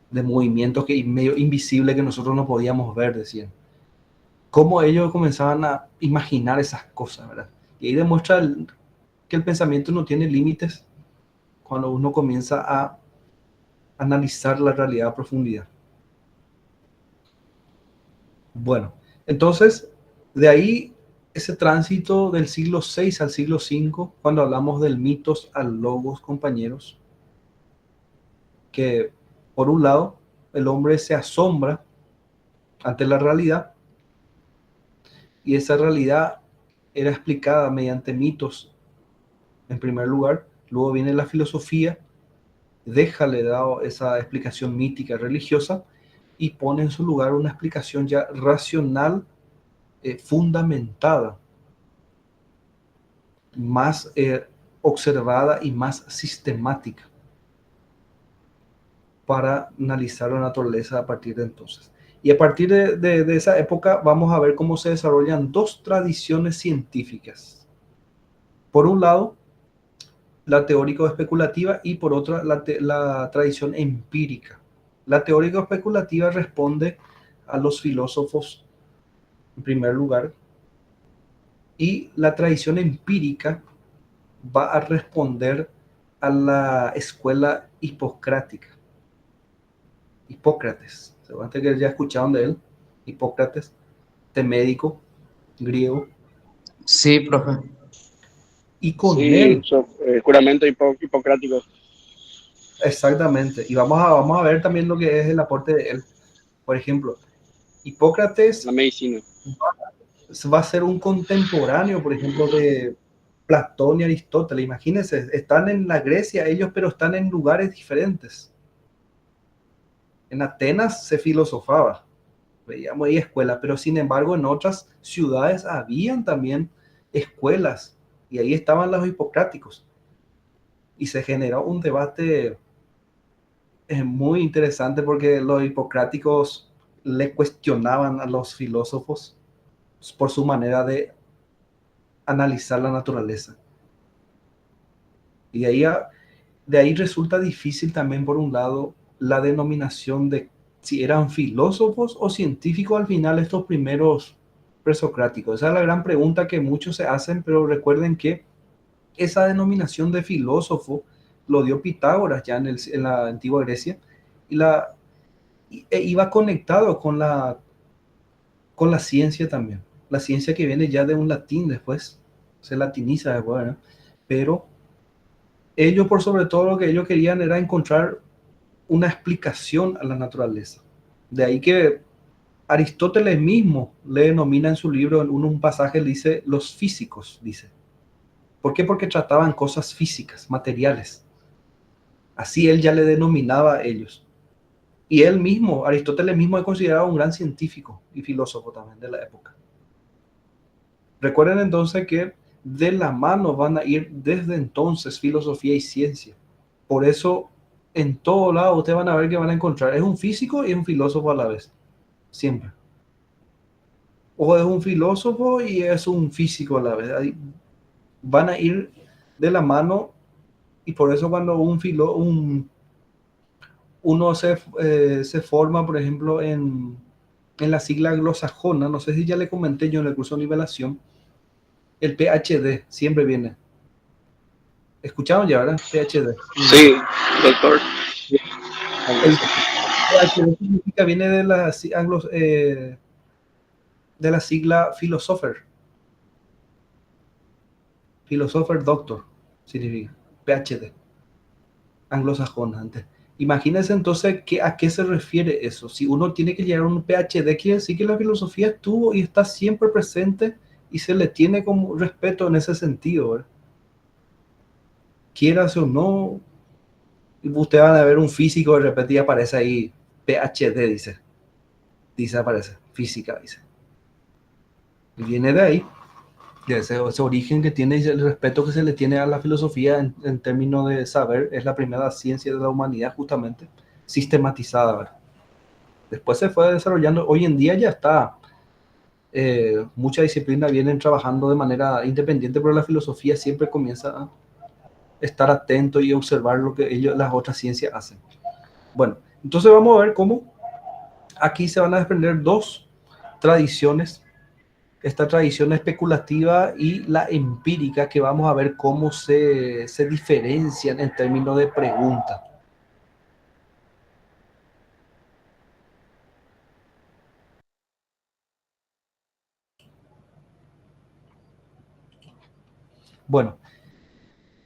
De movimientos medio invisibles que nosotros no podíamos ver, decían. Cómo ellos comenzaban a imaginar esas cosas, ¿verdad? Y ahí demuestra que el pensamiento no tiene límites cuando uno comienza a analizar la realidad a profundidad. Bueno, entonces, de ahí ese tránsito del siglo VI al siglo V, cuando hablamos del mitos al logos, compañeros, que por un lado el hombre se asombra ante la realidad y esa realidad era explicada mediante mitos en primer lugar, luego viene la filosofía, déjale dado esa explicación mítica religiosa y pone en su lugar una explicación ya racional, fundamentada, más observada y más sistemática para analizar la naturaleza a partir de entonces. Y a partir de esa época vamos a ver cómo se desarrollan dos tradiciones científicas. Por un lado, la teórico-especulativa y por otra, la tradición empírica. La teórico-especulativa responde a los filósofos en primer lugar y la tradición empírica va a responder a la escuela hipocrática. Hipócrates, seguramente que ya escucharon de él, Hipócrates, de médico griego. Sí, profe. Y con Sí, él, juramento hipocrático. exactamente, y vamos a ver también lo que es el aporte de él. Por ejemplo, Hipócrates La medicina. va a ser un contemporáneo, por ejemplo, de Platón y Aristóteles. Imagínense, están en la Grecia ellos, pero están en lugares diferentes. En Atenas se filosofaba, veíamos ahí escuelas, pero sin embargo en otras ciudades habían también escuelas y ahí estaban los hipocráticos. Y se generó un debate muy interesante porque los hipocráticos le cuestionaban a los filósofos por su manera de analizar la naturaleza. Y de ahí resulta difícil también, por un lado, la denominación de si eran filósofos o científicos al final estos primeros presocráticos. Esa es la gran pregunta que muchos se hacen, pero recuerden que esa denominación de filósofo lo dio Pitágoras ya en la antigua Grecia e iba conectado con la ciencia también. La ciencia que viene ya de un latín después, se latiniza después, ¿no? Pero ellos, por sobre todo, lo que ellos querían era encontrar una explicación a la naturaleza. De ahí que Aristóteles mismo le denomina en su libro, en un pasaje, le dice los físicos, dice. ¿Por qué? Porque trataban cosas físicas, materiales. Así él ya le denominaba a ellos. Y él mismo, Aristóteles mismo, es considerado un gran científico y filósofo también de la época. Recuerden entonces que de la mano van a ir desde entonces filosofía y ciencia. Por eso, en todo lado ustedes van a ver que van a encontrar, es un físico y es un filósofo a la vez. Siempre. O es un filósofo y es un físico a la vez. Ahí van a ir de la mano, y por eso cuando uno se forma, por ejemplo, en la sigla anglosajona, no sé si ya le comenté yo en el curso de nivelación, el PhD siempre viene. ¿Escucharon ya, verdad? PhD. Sí, doctor. El PhD significa, viene de la sigla philosopher. Philosopher doctor significa PhD. Anglosajona antes. Imagínense entonces a qué se refiere eso. Si uno tiene que llegar a un PhD, quiere decir que la filosofía estuvo y está siempre presente y se le tiene como respeto en ese sentido, ¿verdad? Quieras o no, usted va a ver un físico de repente y aparece ahí PhD, dice aparece, física, dice. Y viene de ahí, de ese origen que tiene y el respeto que se le tiene a la filosofía en términos de saber. Es la primera ciencia de la humanidad justamente sistematizada, ¿verdad? Después se fue desarrollando, hoy en día ya está, muchas disciplinas vienen trabajando de manera independiente, pero la filosofía siempre comienza a estar atento y observar lo que las otras ciencias hacen. Bueno, entonces vamos a ver cómo aquí se van a desprender dos tradiciones, esta tradición especulativa y la empírica, que vamos a ver cómo se diferencian en términos de pregunta. Bueno,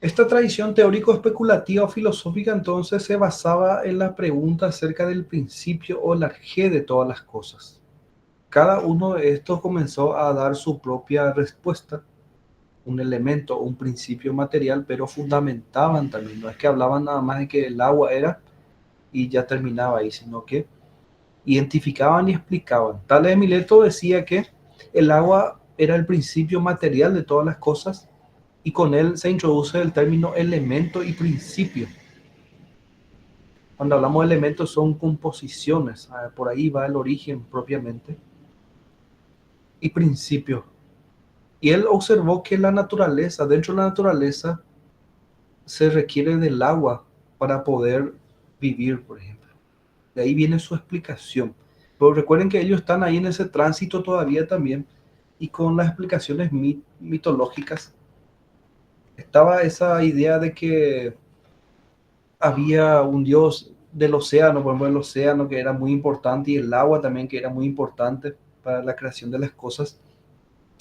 esta tradición teórico-especulativa o filosófica entonces se basaba en la pregunta acerca del principio o el arjé de todas las cosas. Cada uno de estos comenzó a dar su propia respuesta, un elemento o un principio material, pero fundamentaban también. No es que hablaban nada más de que el agua era y ya terminaba ahí, sino que identificaban y explicaban. Tales de Mileto decía que el agua era el principio material de todas las cosas, y con él se introduce el término elemento y principio. Cuando hablamos de elementos son composiciones, por ahí va el origen propiamente, y principio. Y él observó que la naturaleza, dentro de la naturaleza, se requiere del agua para poder vivir, por ejemplo. De ahí viene su explicación. Pero recuerden que ellos están ahí en ese tránsito todavía también, y con las explicaciones mitológicas estaba esa idea de que había un dios del océano, por ejemplo el océano, que era muy importante, y el agua también, que era muy importante para la creación de las cosas.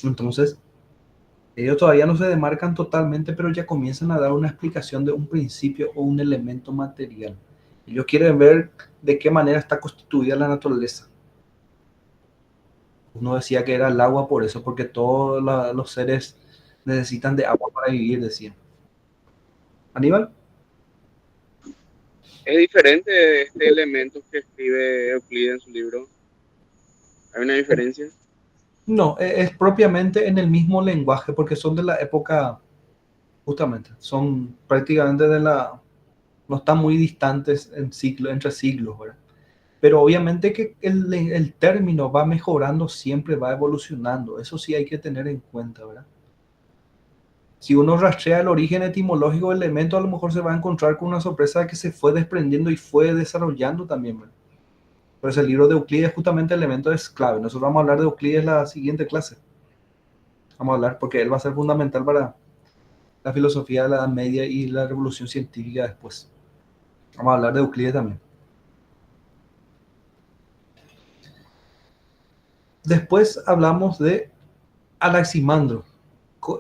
Entonces ellos todavía no se demarcan totalmente, pero ya comienzan a dar una explicación de un principio o un elemento material. Ellos quieren ver de qué manera está constituida la naturaleza. Uno decía que era el agua por eso, porque todos los seres necesitan de agua para vivir, decían. Aníbal. Es diferente de este elemento que escribe Euclides en su libro. ¿Hay una diferencia? No, es propiamente en el mismo lenguaje, porque son de la época, justamente, son prácticamente no están muy distantes entre siglos, ¿verdad? Pero obviamente que el término va mejorando siempre, va evolucionando. Eso sí hay que tener en cuenta, ¿verdad? Si uno rastrea el origen etimológico del elemento, a lo mejor se va a encontrar con una sorpresa que se fue desprendiendo y fue desarrollando también, ¿verdad? Por eso el libro de Euclides, justamente el elemento es clave. Nosotros vamos a hablar de Euclides en la siguiente clase. Vamos a hablar porque él va a ser fundamental para la filosofía de la Edad Media y la revolución científica después. Vamos a hablar de Euclides también. Después hablamos de Anaximandro.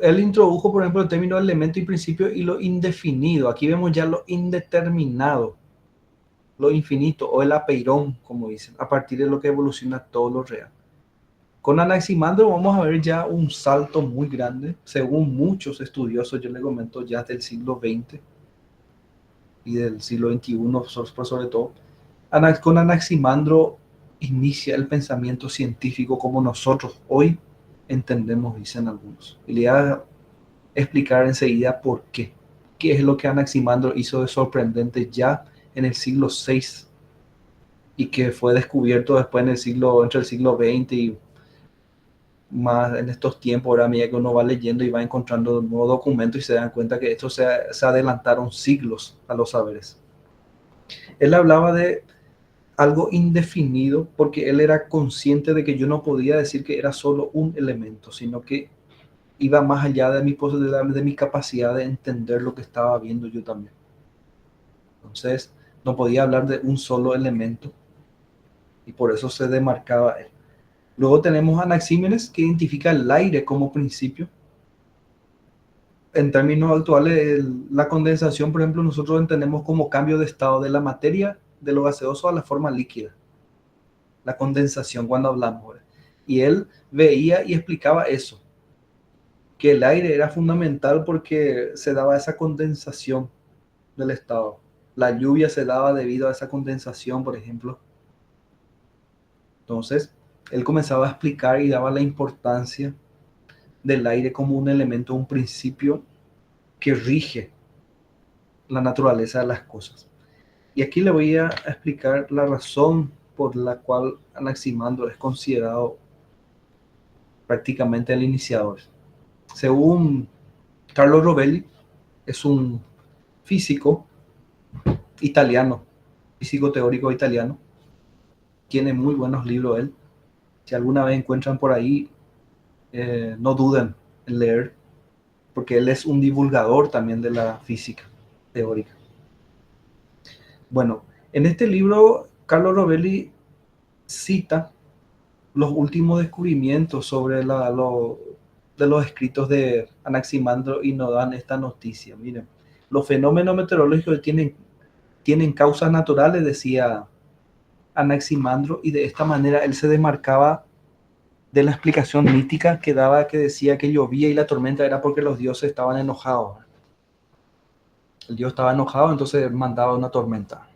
Él introdujo, por ejemplo, el término elemento y principio y lo indefinido. Aquí vemos ya lo indeterminado, lo infinito o el apeirón, como dicen, a partir de lo que evoluciona todo lo real. Con Anaximandro vamos a ver ya un salto muy grande, según muchos estudiosos, yo les comento ya del siglo XX y del siglo XXI, sobre todo. Con Anaximandro inicia el pensamiento científico como nosotros hoy entendemos, dicen algunos. Y le voy a explicar enseguida por qué. ¿Qué es lo que Anaximandro hizo de sorprendente ya en el siglo VI y que fue descubierto después entre el siglo XX y más en estos tiempos, ahora a medida que uno va leyendo y va encontrando nuevos documentos y se dan cuenta que esto se adelantaron siglos a los saberes. Él hablaba de algo indefinido porque él era consciente de que yo no podía decir que era solo un elemento, sino que iba más allá de mi capacidad de entender lo que estaba viendo yo también. Entonces, no podía hablar de un solo elemento y por eso se demarcaba él. Luego tenemos a Anaxímenes, que identifica el aire como principio. En términos actuales, la condensación, por ejemplo, nosotros entendemos como cambio de estado de la materia, de lo gaseoso a la forma líquida. La condensación cuando hablamos. ¿Verdad? Y él veía y explicaba eso, que el aire era fundamental porque se daba esa condensación del estado. La lluvia se daba debido a esa condensación, por ejemplo. Entonces, él comenzaba a explicar y daba la importancia del aire como un elemento, un principio que rige la naturaleza de las cosas. Y aquí le voy a explicar la razón por la cual Anaximandro es considerado prácticamente el iniciador. Según Carlo Rovelli, es un físico italiano, físico teórico italiano. Tiene muy buenos libros él. Si alguna vez encuentran por ahí, no duden en leer, porque él es un divulgador también de la física teórica. Bueno, en este libro, Carlo Rovelli cita los últimos descubrimientos sobre de los escritos de Anaximandro y nos dan esta noticia. Miren, los fenómenos meteorológicos tienen causas naturales, decía Anaximandro, y de esta manera él se demarcaba de la explicación mítica que daba, que decía que llovía y la tormenta era porque los dioses estaban enojados. El dios estaba enojado, entonces mandaba una tormenta.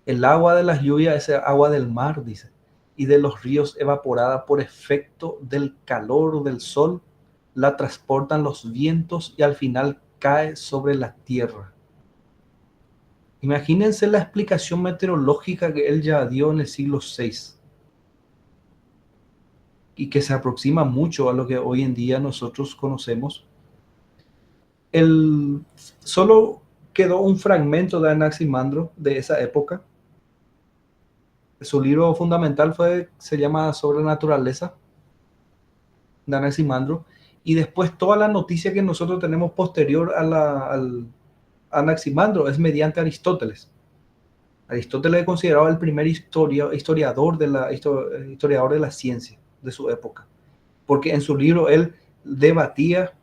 El agua de las lluvias es agua del mar, dice, y de los ríos evaporada por efecto del calor del sol, la transportan los vientos y al final cae sobre la tierra. Imagínense la explicación meteorológica que él ya dio en el siglo VI y que se aproxima mucho a lo que hoy en día nosotros conocemos. Solo quedó un fragmento de Anaximandro de esa época. Su libro fundamental se llama Sobre la naturaleza, de Anaximandro, y después toda la noticia que nosotros tenemos posterior al Anaximandro es mediante Aristóteles. Aristóteles es considerado el primer historiador de la ciencia de su época, porque en su libro él debatía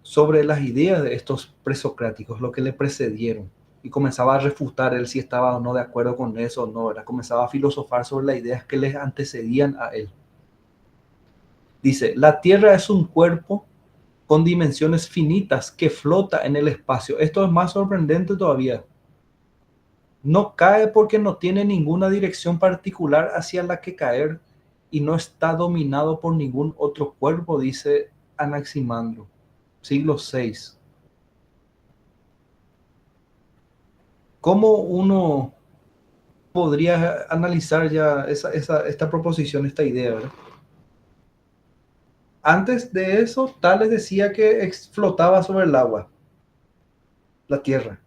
sobre las ideas de estos presocráticos, lo que le precedieron, y comenzaba a refutar él si estaba o no de acuerdo con eso o no, ¿verdad? Comenzaba a filosofar sobre las ideas que les antecedían a él. Dice, la Tierra es un cuerpo con dimensiones finitas que flota en el espacio. Esto es más sorprendente todavía. No cae porque no tiene ninguna dirección particular hacia la que caer y no está dominado por ningún otro cuerpo, dice Anaximandro, siglo VI. ¿Cómo uno podría analizar ya esta proposición, esta idea, ¿verdad? Antes de eso, Tales decía que flotaba sobre el agua, la Tierra.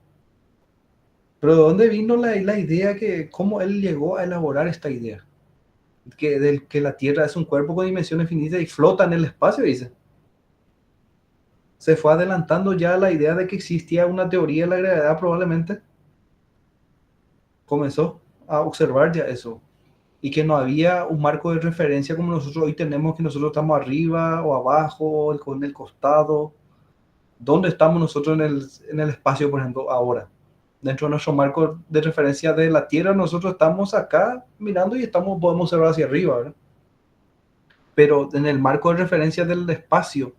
Pero ¿de dónde vino la idea cómo él llegó a elaborar esta idea? Que la Tierra es un cuerpo con dimensiones finitas y flota en el espacio, dice. Se fue adelantando ya la idea de que existía una teoría de la gravedad, probablemente. Comenzó a observar ya eso. Y que no había un marco de referencia como nosotros hoy tenemos, que nosotros estamos arriba o abajo, en el costado. ¿Dónde estamos nosotros en el espacio, por ejemplo, ahora? Dentro de nuestro marco de referencia de la Tierra, nosotros estamos acá mirando y podemos observar hacia arriba, ¿verdad? Pero en el marco de referencia del espacio,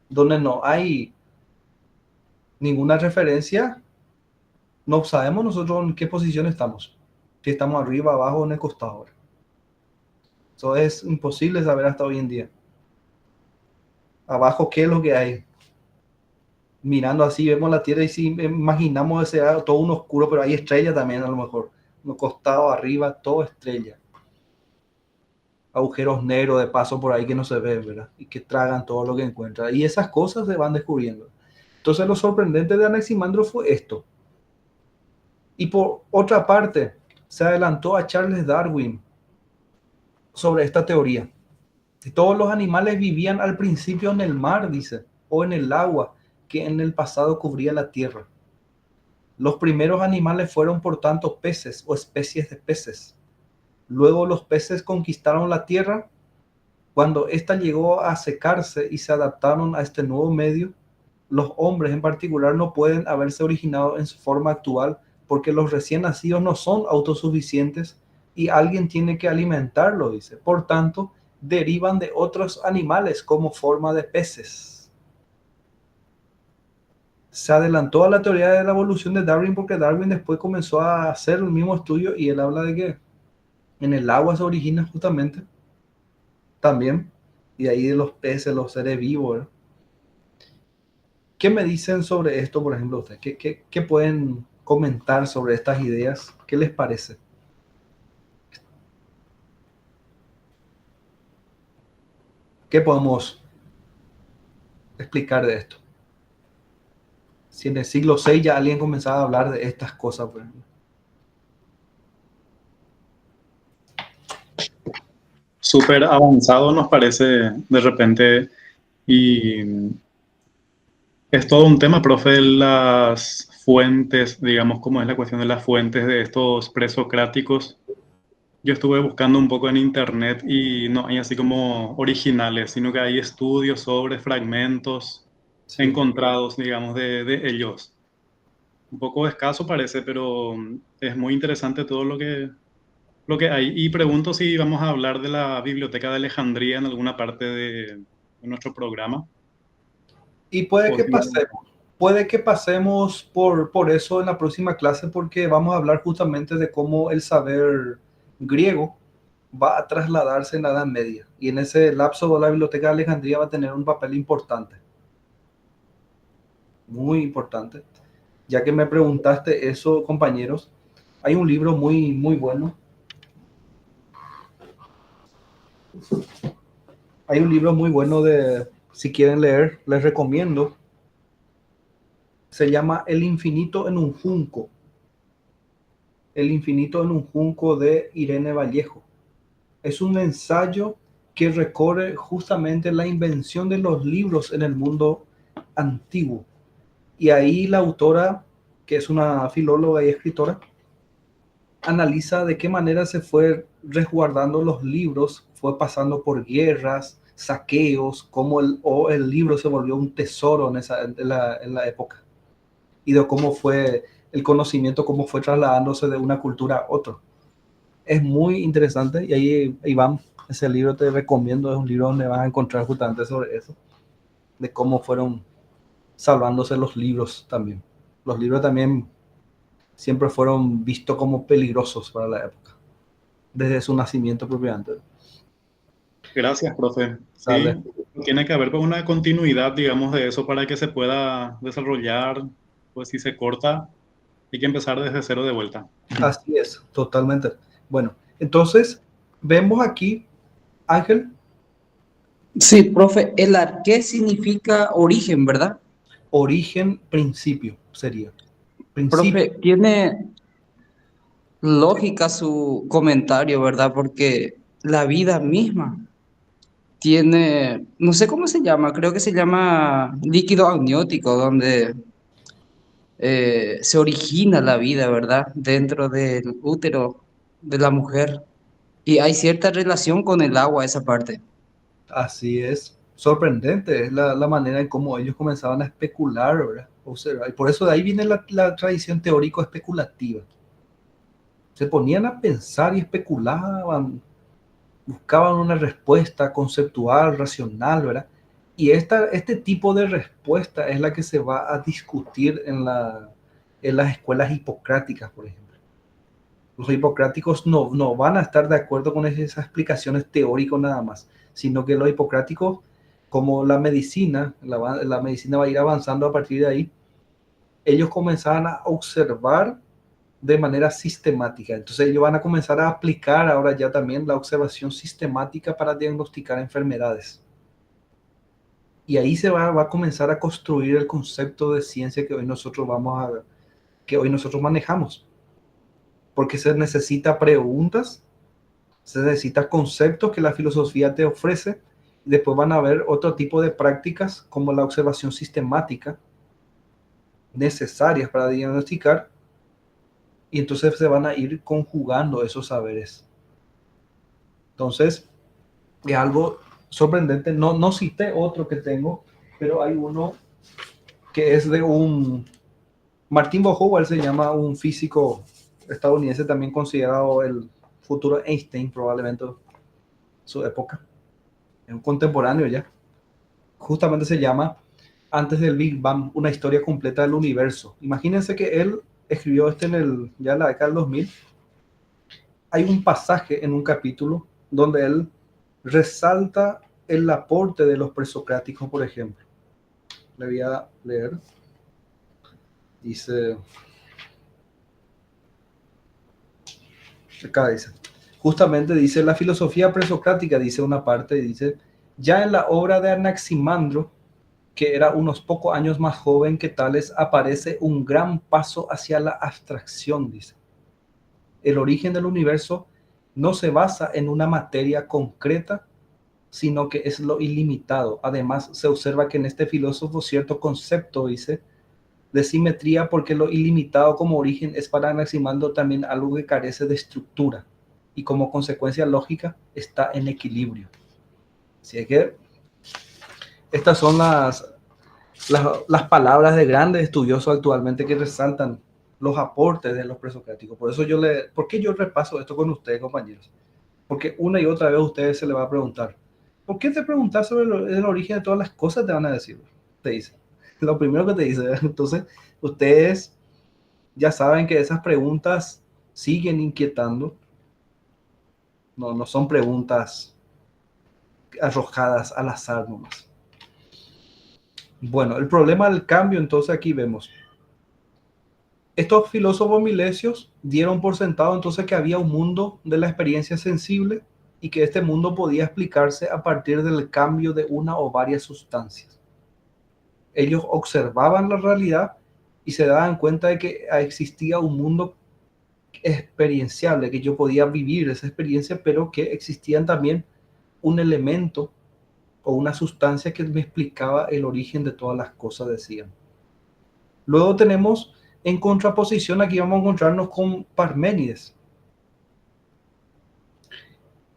donde no hay ninguna referencia, no sabemos nosotros en qué posición estamos. Si estamos arriba, abajo o en el costado, ¿verdad? Eso es imposible saber hasta hoy en día. Abajo, ¿qué es lo que hay? Mirando así, vemos la Tierra y si imaginamos ese todo un oscuro, pero hay estrellas también a lo mejor. Los costados, arriba, todo estrella. Agujeros negros de paso por ahí que no se ven, ¿verdad? Y que tragan todo lo que encuentran. Y esas cosas se van descubriendo. Entonces lo sorprendente de Anaximandro fue esto. Y por otra parte, se adelantó a Charles Darwin sobre esta teoría. Que todos los animales vivían al principio en el mar, dice, o en el agua, que en el pasado cubría la tierra. Los primeros animales fueron, por tanto, peces o especies de peces. Luego los peces conquistaron la tierra. Cuando ésta llegó a secarse y se adaptaron a este nuevo medio, los hombres en particular no pueden haberse originado en su forma actual porque los recién nacidos no son autosuficientes y alguien tiene que alimentarlo, dice. Por tanto, derivan de otros animales como forma de peces. Se adelantó a la teoría de la evolución de Darwin porque Darwin después comenzó a hacer el mismo estudio y él habla de que en el agua se origina justamente también, y ahí de los peces, los seres vivos, ¿verdad? ¿Qué me dicen sobre esto, por ejemplo, ustedes? ¿Qué pueden comentar sobre estas ideas? ¿Qué les parece? ¿Qué podemos explicar de esto? Si en el siglo VI ya alguien comenzaba a hablar de estas cosas, por ejemplo. Súper avanzado nos parece de repente, y es todo un tema, profe, las fuentes, digamos, cómo es la cuestión de las fuentes de estos presocráticos. Yo estuve buscando un poco en internet y no hay así como originales, sino que hay estudios sobre fragmentos encontrados, digamos, de ellos. Un poco escaso parece, pero es muy interesante todo lo que hay. Y pregunto si vamos a hablar de la Biblioteca de Alejandría en alguna parte de nuestro programa. Y puede que pasemos por eso en la próxima clase, porque vamos a hablar justamente de cómo el saber griego va a trasladarse en la Edad Media. Y en ese lapso la Biblioteca de Alejandría va a tener un papel importante. Muy importante. Ya que me preguntaste eso, compañeros, hay un libro muy, muy bueno. Hay un libro muy bueno si quieren leer, les recomiendo. Se llama El infinito en un junco. El infinito en un junco de Irene Vallejo. Es un ensayo que recorre justamente la invención de los libros en el mundo antiguo. Y ahí la autora, que es una filóloga y escritora, analiza de qué manera se fue resguardando los libros, fue pasando por guerras, saqueos, cómo el libro se volvió un tesoro en la época, y de cómo fue el conocimiento, cómo fue trasladándose de una cultura a otra. Es muy interesante, y ahí Iván, ese libro te recomiendo, es un libro donde vas a encontrar justamente sobre eso, de cómo fueron salvándose los libros también. Los libros también siempre fueron vistos como peligrosos para la época, desde su nacimiento propiamente. Gracias, profe. Sí, tiene que haber con una continuidad, digamos, de eso para que se pueda desarrollar. Pues si se corta, hay que empezar desde cero de vuelta. Así es, totalmente. Bueno, entonces, vemos aquí, Ángel. Sí, profe, el arqué significa origen, ¿verdad? Origen, principio, sería. Profe, lógica su comentario, ¿verdad? Porque la vida misma tiene, no sé cómo se llama, creo que se llama líquido amniótico, donde se origina la vida, ¿verdad? Dentro del útero de la mujer. Y hay cierta relación con el agua, esa parte. Así es, sorprendente es la manera en cómo ellos comenzaban a especular, ¿verdad? Observar. Y por eso de ahí viene la tradición teórico-especulativa. Se ponían a pensar y especulaban, buscaban una respuesta conceptual, racional, ¿verdad? Y este tipo de respuesta es la que se va a discutir en las escuelas hipocráticas, por ejemplo. Los hipocráticos no van a estar de acuerdo con esas explicaciones teóricas nada más, sino que los hipocráticos, como la medicina, la medicina va a ir avanzando a partir de ahí, ellos comenzaban a observar de manera sistemática. Entonces ellos van a comenzar a aplicar ahora ya también la observación sistemática para diagnosticar enfermedades. Y ahí se va a comenzar a construir el concepto de ciencia que hoy nosotros manejamos. Porque se necesita preguntas, se necesita conceptos que la filosofía te ofrece. Después van a haber otro tipo de prácticas como la observación sistemática necesarias para diagnosticar, y entonces se van a ir conjugando esos saberes. Entonces, es algo sorprendente. No cité otro que tengo, pero hay uno que es de un Martin Bohouwer, se llama, un físico estadounidense también considerado el futuro Einstein, probablemente su época. Es un contemporáneo ya. Justamente se llama Antes del Big Bang, una historia completa del universo. Imagínense que él escribió ya en la década del 2000. Hay un pasaje en un capítulo donde él resalta el aporte de los presocráticos, por ejemplo. Le voy a leer. Dice, acá dice, justamente dice, la filosofía presocrática, dice una parte, dice, ya en la obra de Anaximandro, que era unos pocos años más joven que Tales, aparece un gran paso hacia la abstracción, dice. El origen del universo no se basa en una materia concreta, sino que es lo ilimitado. Además, se observa que en este filósofo cierto concepto, dice, de simetría, porque lo ilimitado como origen es para Anaximandro también algo que carece de estructura y como consecuencia lógica está en equilibrio. Así que estas son las palabras de grandes estudiosos actualmente que resaltan los aportes de los presocráticos. Por eso ¿por qué yo repaso esto con ustedes, compañeros? Porque una y otra vez a ustedes se les va a preguntar, ¿por qué te preguntas sobre el origen de todas las cosas? Te van a decir, te dice. Lo primero que te dice. Entonces, ustedes ya saben que esas preguntas siguen inquietando. No son preguntas arrojadas al azar nomás. Bueno, el problema del cambio, entonces aquí vemos. Estos filósofos milesios dieron por sentado entonces que había un mundo de la experiencia sensible y que este mundo podía explicarse a partir del cambio de una o varias sustancias. Ellos observaban la realidad y se daban cuenta de que existía un mundo experienciable, que yo podía vivir esa experiencia, pero que existían también un elemento o una sustancia que me explicaba el origen de todas las cosas, decían. Luego tenemos, en contraposición, aquí vamos a encontrarnos con Parménides.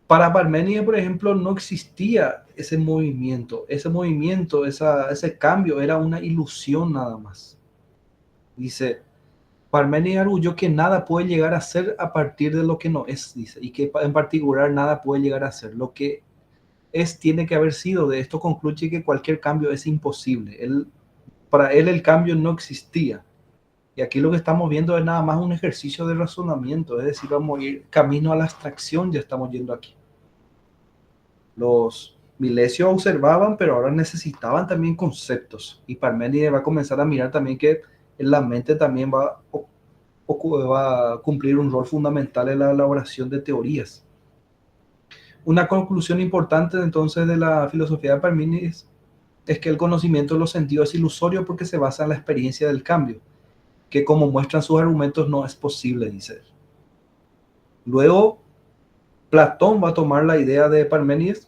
Para Parménides, por ejemplo, no existía ese movimiento, ese cambio era una ilusión nada más. Dice, Parménides arguyó que nada puede llegar a ser a partir de lo que no es, dice, y que en particular nada puede llegar a ser. Lo que es tiene que haber sido. De esto concluye que cualquier cambio es imposible. Para él el cambio no existía. Y aquí lo que estamos viendo es nada más un ejercicio de razonamiento, es decir, vamos a ir camino a la abstracción, ya estamos yendo aquí. Los milesios observaban, pero ahora necesitaban también conceptos. Y Parménides va a comenzar a mirar también que en la mente también va a cumplir un rol fundamental en la elaboración de teorías. Una conclusión importante entonces de la filosofía de Parménides es que el conocimiento de los sentidos es ilusorio porque se basa en la experiencia del cambio, que como muestran sus argumentos no es posible, dice él. Luego, Platón va a tomar la idea de Parménides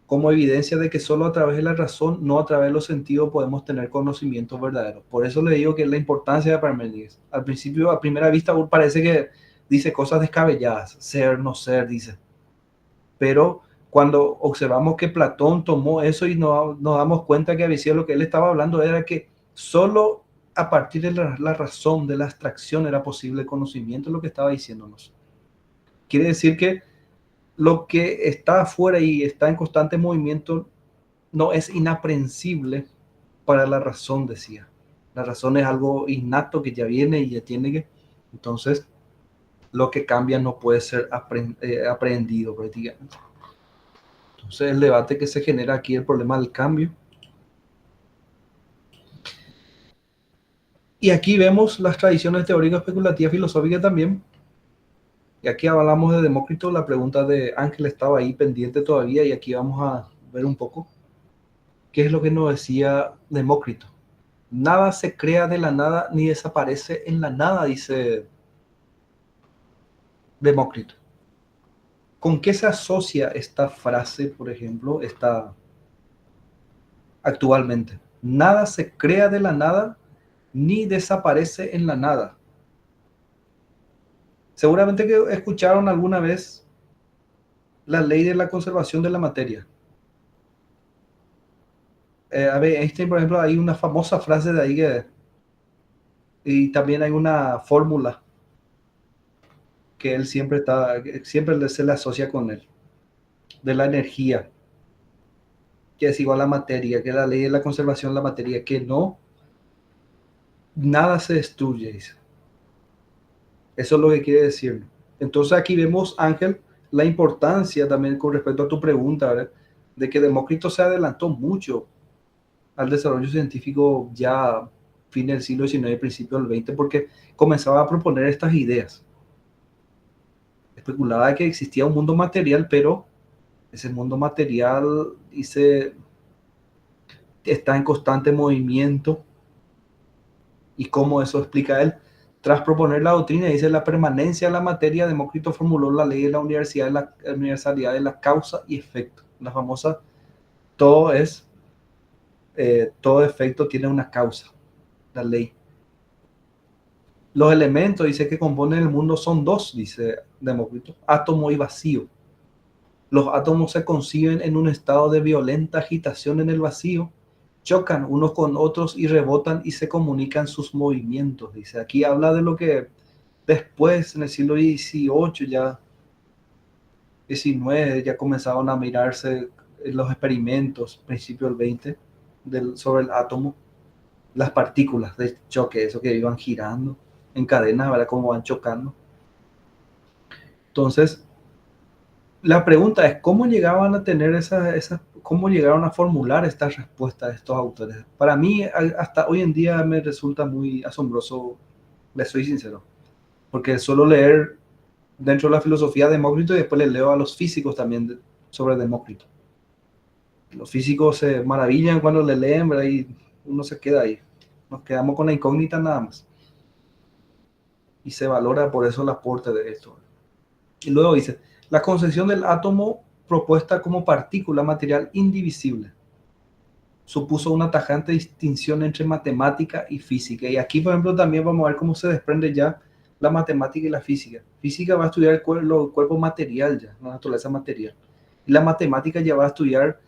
como evidencia de que solo a través de la razón, no a través de los sentidos, podemos tener conocimientos verdaderos. Por eso le digo que es la importancia de Parménides. Al principio, a primera vista, parece que dice cosas descabelladas, ser, no ser, dice. Pero cuando observamos que Platón tomó eso y nos damos cuenta que a veces lo que él estaba hablando era que solo a partir de la razón, de la abstracción, era posible el conocimiento, lo que estaba diciéndonos. Quiere decir que lo que está afuera y está en constante movimiento no es inaprehensible para la razón, decía. La razón es algo innato que ya viene y ya tiene que... Entonces, lo que cambia no puede ser aprehendido prácticamente. Entonces, el debate que se genera aquí, el problema del cambio. Y aquí vemos las tradiciones teóricas especulativas filosóficas también. Y aquí hablamos de Demócrito, la pregunta de Ángel estaba ahí pendiente todavía y aquí vamos a ver un poco qué es lo que nos decía Demócrito. Nada se crea de la nada ni desaparece en la nada, dice Demócrito. ¿Con qué se asocia esta frase, por ejemplo, actualmente? Nada se crea de la nada ni desaparece en la nada. Seguramente que escucharon alguna vez la ley de la conservación de la materia. A ver, Einstein, por ejemplo, hay una famosa frase de ahí y también hay una fórmula que él siempre se le asocia con él, de la energía, que es igual a materia, que es la ley de la conservación de la materia, que no, nada se destruye, dice. Eso es lo que quiere decir. Entonces aquí vemos, Ángel, la importancia también con respecto a tu pregunta, ¿verdad? De que Demócrito se adelantó mucho al desarrollo científico ya fin del siglo XIX, principio del XX, porque comenzaba a proponer estas ideas. Especulaba que existía un mundo material, pero ese mundo material está en constante movimiento. ¿Y cómo eso explica él? Tras proponer la doctrina, dice la permanencia de la materia, Demócrito formuló la ley de la universalidad de la causa y efecto. La famosa, todo efecto tiene una causa, la ley. Los elementos, dice, que componen el mundo son dos, dice Demócrito, átomo y vacío. Los átomos se conciben en un estado de violenta agitación en el vacío, chocan unos con otros y rebotan y se comunican sus movimientos. Dice, aquí habla de lo que después, en el siglo XVIII, ya XIX, ya comenzaron a mirarse los experimentos, principio del XX, sobre el átomo, las partículas de choque, eso que iban girando en cadena, ¿verdad? Cómo van chocando. Entonces, la pregunta es, ¿cómo llegaban a tener cómo llegaron a formular estas respuestas de estos autores? Para mí, hasta hoy en día me resulta muy asombroso, les soy sincero, porque suelo leer dentro de la filosofía de Demócrito y después le leo a los físicos también sobre Demócrito. Los físicos se maravillan cuando le leen, ¿verdad? Y uno se queda ahí. Nos quedamos con la incógnita nada más. Y se valora por eso el aporte de esto. Y luego dice, la concepción del átomo propuesta como partícula material indivisible supuso una tajante distinción entre matemática y física. Y aquí, por ejemplo, también vamos a ver cómo se desprende ya la matemática y la física. Física va a estudiar el cuerpo material ya, la naturaleza material. Y la matemática ya va a estudiar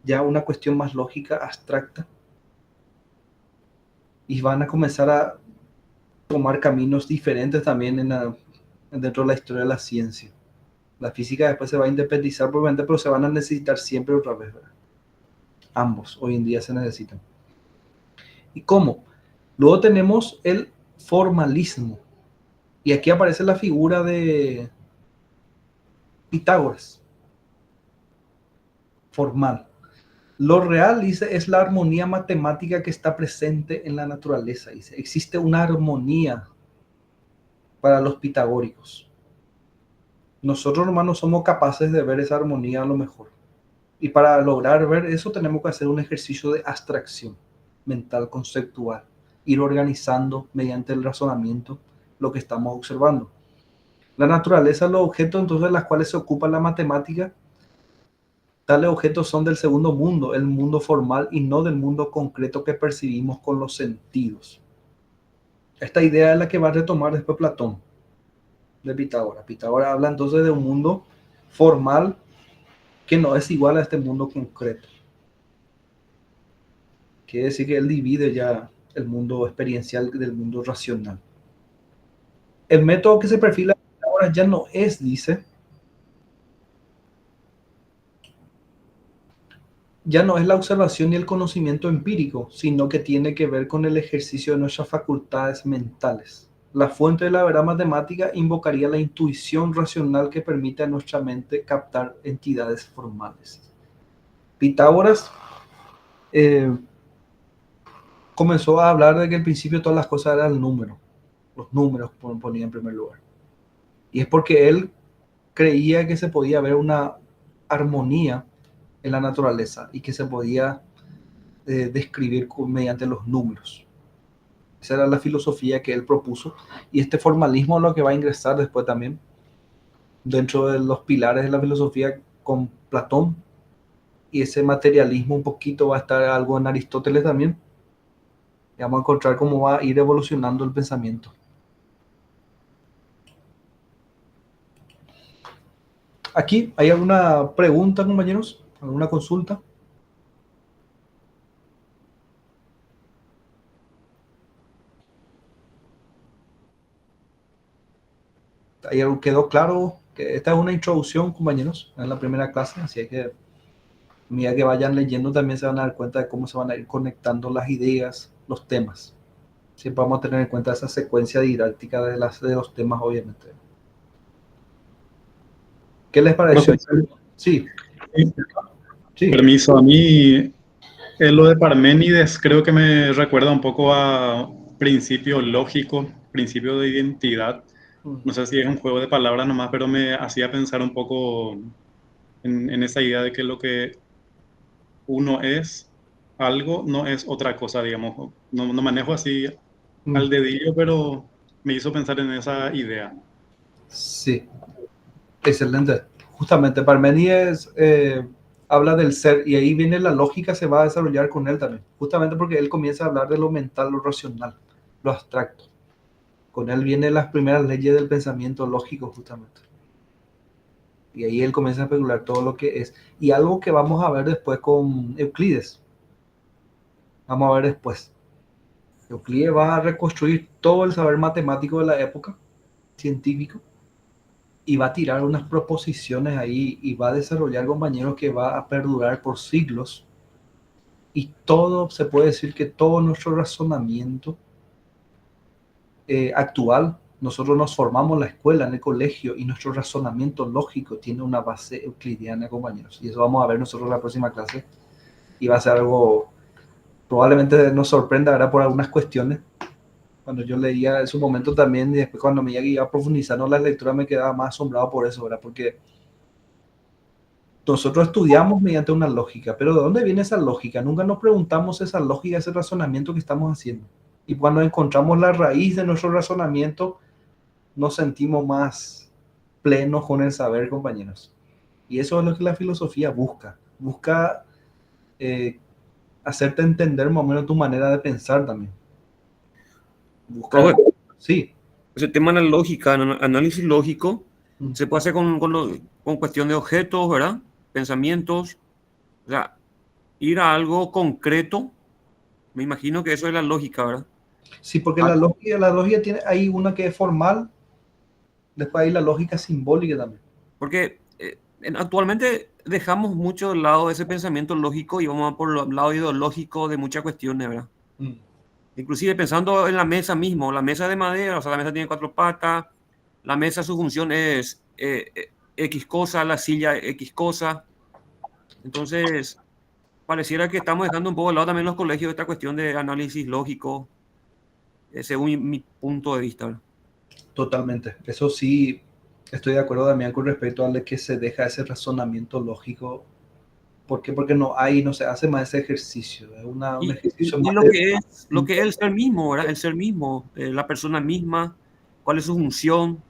ya una cuestión más lógica, abstracta. Y van a comenzar a tomar caminos diferentes también dentro de la historia de la ciencia. La física después se va a independizar probablemente, pero se van a necesitar siempre otra vez, ¿verdad? Ambos hoy en día se necesitan. ¿Y cómo? Luego tenemos el formalismo. Y aquí aparece la figura de Pitágoras. Formal. Lo real, dice, es la armonía matemática que está presente en la naturaleza. Dice, existe una armonía para los pitagóricos. Nosotros, hermanos, somos capaces de ver esa armonía a lo mejor. Y para lograr ver eso tenemos que hacer un ejercicio de abstracción mental, conceptual. Ir organizando mediante el razonamiento lo que estamos observando. La naturaleza, los objetos entonces de los cuales se ocupa la matemática, tales objetos son del segundo mundo, el mundo formal y no del mundo concreto que percibimos con los sentidos. Esta idea es la que va a retomar después Platón de Pitágoras. Pitágoras habla entonces de un mundo formal que no es igual a este mundo concreto. Quiere decir que él divide ya el mundo experiencial del mundo racional. El método que se perfila ahora ya no es, dice, ya no es la observación y el conocimiento empírico, sino que tiene que ver con el ejercicio de nuestras facultades mentales. La fuente de la verdad matemática invocaría la intuición racional que permite a nuestra mente captar entidades formales. Pitágoras comenzó a hablar de que al principio todas las cosas eran números. Los números ponía en primer lugar. Y es porque él creía que se podía ver una armonía en la naturaleza y que se podía describir mediante los números. Esa era la filosofía que él propuso, y este formalismo es lo que va a ingresar después también dentro de los pilares de la filosofía con Platón, y ese materialismo un poquito va a estar algo en Aristóteles también, y vamos a encontrar cómo va a ir evolucionando el pensamiento. Aquí, ¿hay alguna pregunta, compañeros? ¿Alguna consulta? ¿Ahí quedó claro? Que esta es una introducción, compañeros, en la primera clase, así que a medida que vayan leyendo también se van a dar cuenta de cómo se van a ir conectando las ideas, los temas. Siempre vamos a tener en cuenta esa secuencia didáctica de los temas, obviamente. ¿Qué les pareció? Sí. Sí. Permiso, a mí lo de Parménides creo que me recuerda un poco a principio lógico, principio de identidad. No sé si es un juego de palabras nomás, pero me hacía pensar un poco en esa idea de que lo que uno es algo no es otra cosa, digamos. No manejo así al dedillo, pero me hizo pensar en esa idea. Sí, excelente. Justamente Parménides habla del ser, y ahí viene la lógica, se va a desarrollar con él también. Justamente porque él comienza a hablar de lo mental, lo racional, lo abstracto. Con él vienen las primeras leyes del pensamiento lógico, justamente. Y ahí él comienza a especular todo lo que es. Y algo que vamos a ver después con Euclides. Vamos a ver después. Euclides va a reconstruir todo el saber matemático de la época, científico, y va a tirar unas proposiciones ahí y va a desarrollar, compañeros, que va a perdurar por siglos. Y todo, se puede decir que todo nuestro razonamiento actual, nosotros nos formamos en la escuela, en el colegio, y nuestro razonamiento lógico tiene una base euclidiana, compañeros. Y eso vamos a ver nosotros en la próxima clase. Y va a ser algo, probablemente nos sorprenda, ¿verdad? Por algunas cuestiones. Cuando yo leía en su momento también, y después cuando me iba profundizando la lectura, me quedaba más asombrado por eso, ¿verdad? Porque nosotros estudiamos mediante una lógica, pero ¿de dónde viene esa lógica? Nunca nos preguntamos esa lógica, ese razonamiento que estamos haciendo. Y cuando encontramos la raíz de nuestro razonamiento, nos sentimos más plenos con el saber, compañeros. Y eso es lo que la filosofía busca. Busca hacerte entender más o menos tu manera de pensar también. Busca... Sí. Ese tema de la lógica, análisis lógico, se puede hacer con cuestión de objetos, ¿verdad? Pensamientos. O sea, ir a algo concreto. Me imagino que eso es la lógica, ¿verdad? Sí, porque la lógica tiene ahí una que es formal, después hay la lógica simbólica también. Porque actualmente dejamos mucho de lado ese pensamiento lógico y vamos por el lado ideológico de muchas cuestiones, ¿verdad? Inclusive pensando en la mesa mismo, la mesa de madera, o sea, la mesa tiene 4 patas, la mesa su función es X cosa, la silla X cosa. Entonces, pareciera que estamos dejando un poco de lado también los colegios esta cuestión de análisis lógico, según mi punto de vista, ¿verdad? Totalmente. Eso sí, estoy de acuerdo también con respecto a lo que se deja ese razonamiento lógico. ¿Por qué? Porque no se hace más ese ejercicio. Es un ejercicio más lo que es el ser mismo, ¿verdad? El ser mismo, la persona misma, cuál es su función.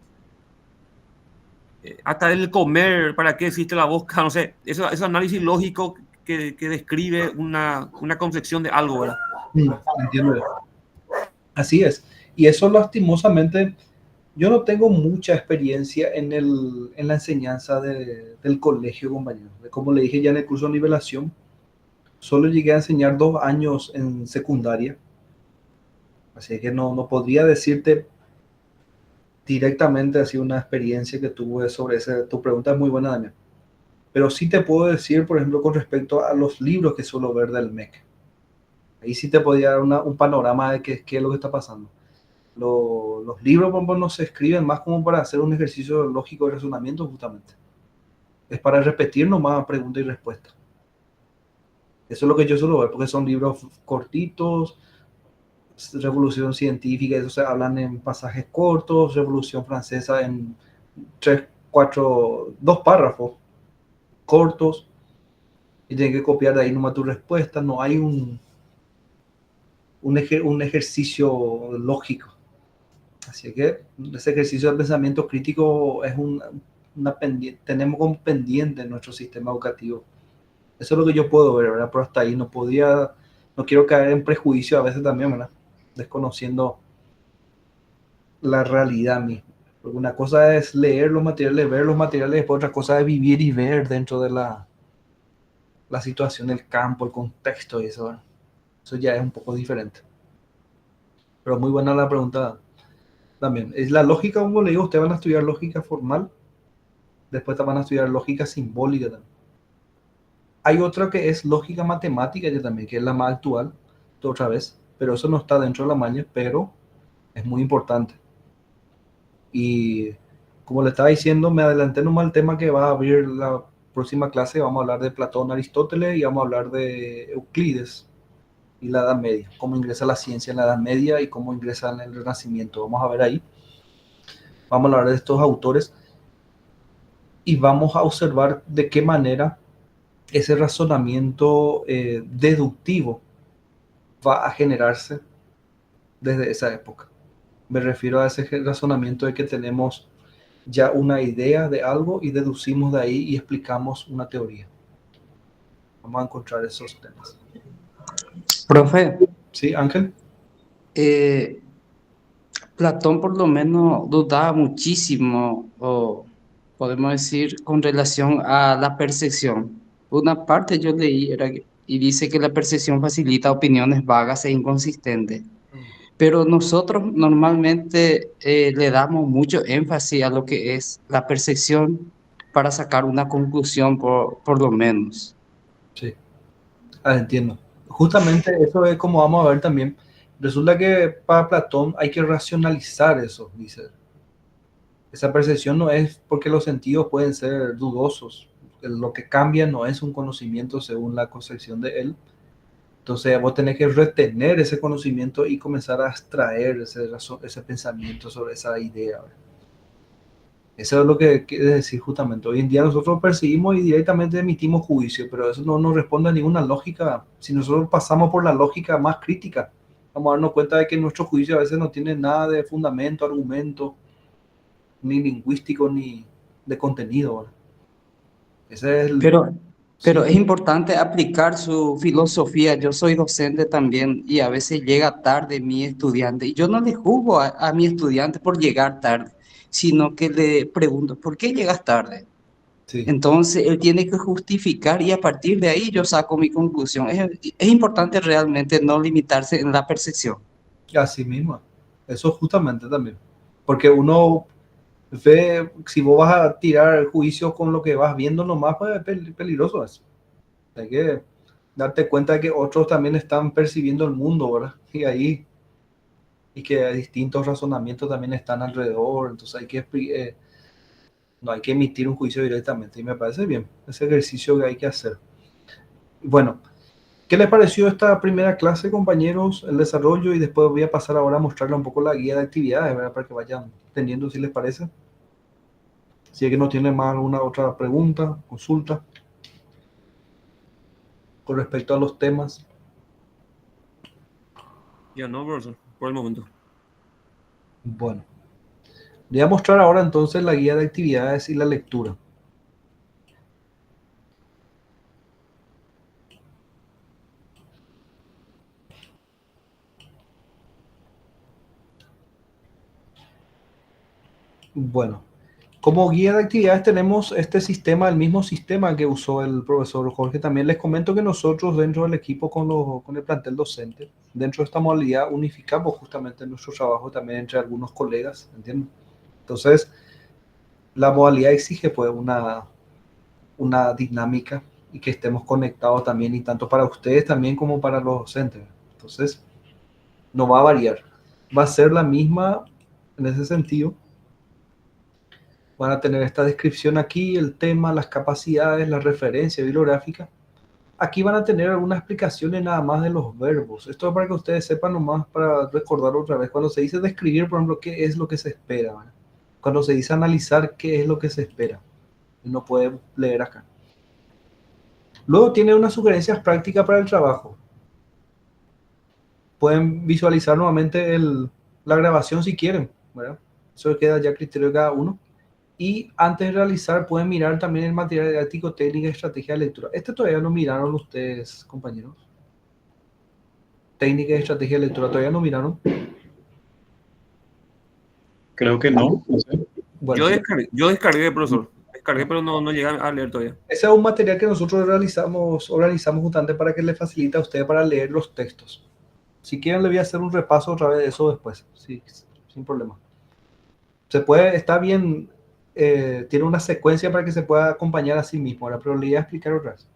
hasta el comer, para qué existe la boca, no sé, ese análisis lógico que describe una concepción de algo, ¿verdad? Entiendo. Así es. Y eso lastimosamente, yo no tengo mucha experiencia en la enseñanza del colegio, compañero. Como le dije ya en el curso de nivelación, solo llegué a enseñar 2 años en secundaria. Así que no podría decirte directamente así una experiencia que tuve sobre ese. Tu pregunta es muy buena, Daniel. Pero sí te puedo decir, por ejemplo, con respecto a los libros que suelo ver del MEC. Ahí sí te podría dar un panorama de qué es lo que está pasando. Los libros, por ejemplo, no se escriben más como para hacer un ejercicio lógico de razonamiento, justamente. Es para repetir nomás pregunta y respuesta. Eso es lo que yo suelo ver, porque son libros cortitos, Revolución Científica, eso se hablan en pasajes cortos, Revolución Francesa en 2 párrafos cortos, y tienes que copiar de ahí nomás tu respuesta. No hay un ejercicio lógico. Así que ese ejercicio de pensamiento crítico es una pendiente, tenemos como pendiente en nuestro sistema educativo. Eso es lo que yo puedo ver, ¿verdad? Pero hasta ahí no quiero caer en prejuicio a veces también, ¿verdad? Desconociendo la realidad misma. Porque una cosa es leer los materiales, ver los materiales, después otra cosa es vivir y ver dentro de la situación del campo, el contexto y eso, ¿verdad? Eso ya es un poco diferente. Pero muy buena la pregunta también. Es la lógica, como le digo, ustedes van a estudiar lógica formal, después van a estudiar lógica simbólica también. Hay otra que es lógica matemática ya también, que es la más actual, otra vez, pero eso no está dentro de la malla, pero es muy importante. Y como le estaba diciendo, me adelanté nomás al tema que va a abrir la próxima clase. Vamos a hablar de Platón, Aristóteles, y vamos a hablar de Euclides y la Edad Media, cómo ingresa la ciencia en la Edad Media y cómo ingresa en el Renacimiento. Vamos a ver ahí. Vamos a hablar de estos autores y vamos a observar de qué manera ese razonamiento deductivo va a generarse desde esa época. Me refiero a ese razonamiento de que tenemos ya una idea de algo y deducimos de ahí y explicamos una teoría. Vamos a encontrar esos temas. Profe, ¿Sí, Ángel? Platón por lo menos dudaba muchísimo, o podemos decir, con relación a la percepción. Una parte yo leí y dice que la percepción facilita opiniones vagas e inconsistentes, pero nosotros normalmente le damos mucho énfasis a lo que es la percepción para sacar una conclusión, por lo menos. Sí. Entiendo. Justamente eso es como vamos a ver también. Resulta que para Platón hay que racionalizar eso, dice. Esa percepción no es porque los sentidos pueden ser dudosos. Lo que cambia no es un conocimiento según la concepción de él. Entonces vos tenés que retener ese conocimiento y comenzar a extraer ese pensamiento sobre esa idea. Eso es lo que quiere decir justamente. Hoy en día nosotros percibimos y directamente emitimos juicio, pero eso no nos responde a ninguna lógica. Si nosotros pasamos por la lógica más crítica, vamos a darnos cuenta de que nuestro juicio a veces no tiene nada de fundamento, argumento, ni lingüístico, ni de contenido, ¿verdad? Ese es el... Pero Sí, es importante aplicar su filosofía. Yo soy docente también y a veces llega tarde mi estudiante. Y yo no le juzgo a mi estudiante por llegar tarde, sino que le pregunto, ¿por qué llegas tarde? sí, Entonces él tiene que justificar y a partir de ahí yo saco mi conclusión. Es importante realmente no limitarse en la percepción. así mismo. Eso justamente también. Porque uno ve, si vos vas a tirar juicio con lo que vas viendo nomás, pues es peligroso eso. Hay que darte cuenta de que otros también están percibiendo el mundo, ¿verdad? Y que distintos razonamientos también están alrededor, entonces no hay que emitir un juicio directamente, y me parece bien ese ejercicio que hay que hacer. Bueno, ¿qué les pareció esta primera clase, compañeros, el desarrollo? Y después voy a pasar ahora a mostrarles un poco la guía de actividades, ¿verdad? Para que vayan teniendo, si les parece. Si es que no tienen más alguna otra pregunta, consulta con respecto a los temas. Ya no, profesor, por el momento. Bueno, Le voy a mostrar ahora entonces la guía de actividades y la lectura. Bueno, como guía de actividades tenemos este sistema, el mismo sistema que usó el profesor Jorge. También les comento que nosotros dentro del equipo con el plantel docente, dentro de esta modalidad unificamos justamente nuestro trabajo también entre algunos colegas, ¿entienden? Entonces, la modalidad exige pues una dinámica y que estemos conectados también, y tanto para ustedes también como para los docentes. Entonces, no va a variar. Va a ser la misma en ese sentido. Van a tener esta descripción aquí, el tema, las capacidades, la referencia bibliográfica. Aquí van a tener algunas explicaciones nada más de los verbos. Esto es para que ustedes sepan nomás, para recordar otra vez. Cuando se dice describir, por ejemplo, ¿qué es lo que se espera? ¿Verdad? Cuando se dice analizar, ¿qué es lo que se espera? No puede leer acá. Luego tiene unas sugerencias prácticas para el trabajo. Pueden visualizar nuevamente la grabación si quieren, ¿verdad? Eso queda ya a criterio de cada uno. Y antes de realizar, pueden mirar también el material didáctico, técnica y estrategia de lectura. Este todavía no miraron ustedes, compañeros. Técnica y estrategia de lectura, ¿todavía no miraron? Creo que no, no sé. Bueno, Yo descargué, profesor. Descargué, pero no llegué a leer todavía. ese es un material que nosotros organizamos justamente para que le facilite a ustedes para leer los textos. Si quieren, le voy a hacer un repaso otra vez de eso después, sí, sin problema. Se puede, está bien, tiene una secuencia para que se pueda acompañar a sí mismo, ahora, pero le voy a explicar otra vez.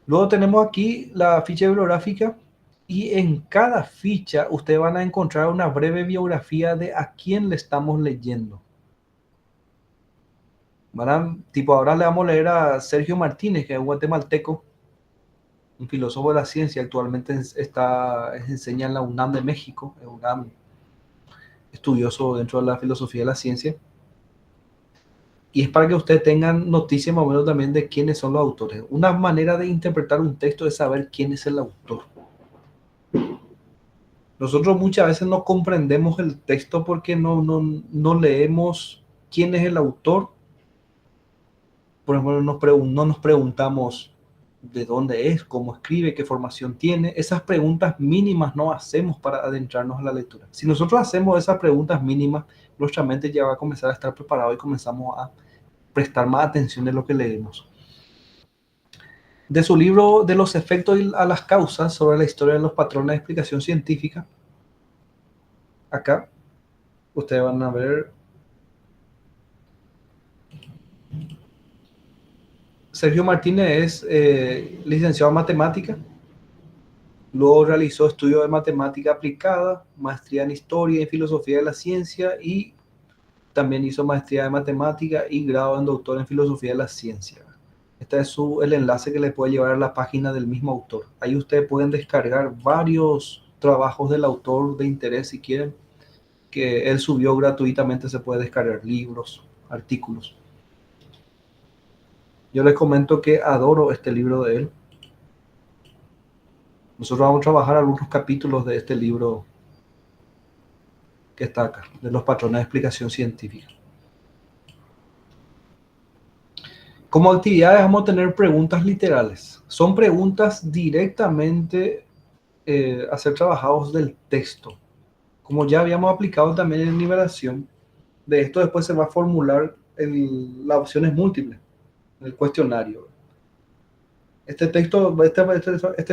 Luego tenemos aquí la ficha bibliográfica, y en cada ficha ustedes van a encontrar una breve biografía de a quién le estamos leyendo. Tipo, ahora le vamos a leer a Sergio Martínez, que es un guatemalteco, un filósofo de la ciencia, actualmente enseña en la UNAM de México, es un estudioso dentro de la filosofía de la ciencia. Y es para que ustedes tengan noticia más o menos también de quiénes son los autores. Una manera de interpretar un texto es saber quién es el autor. Nosotros muchas veces no comprendemos el texto porque no leemos quién es el autor. Por ejemplo, no nos preguntamos de dónde es, cómo escribe, qué formación tiene. Esas preguntas mínimas no hacemos para adentrarnos a la lectura. Si nosotros hacemos esas preguntas mínimas, nuestra mente ya va a comenzar a estar preparado y comenzamos a prestar más atención en lo que leemos. De su libro De los efectos a las causas sobre la historia de los patrones de explicación científica, acá ustedes van a ver. Sergio Martínez es licenciado en matemática, luego realizó estudios de matemática aplicada, maestría en historia y filosofía de la ciencia, y también hizo maestría de matemática y grado en doctor en filosofía de la ciencia. Este es el enlace que les puede llevar a la página del mismo autor. Ahí ustedes pueden descargar varios trabajos del autor de interés si quieren, que él subió gratuitamente. Se puede descargar libros, artículos. Yo les comento que adoro este libro de él. Nosotros vamos a trabajar algunos capítulos de este libro que está acá, de los patrones de explicación científica. Como actividades vamos a tener preguntas literales. Son preguntas directamente a ser trabajados del texto. Como ya habíamos aplicado también en nivelación, de esto después se va a formular las opciones múltiples, en el cuestionario. Este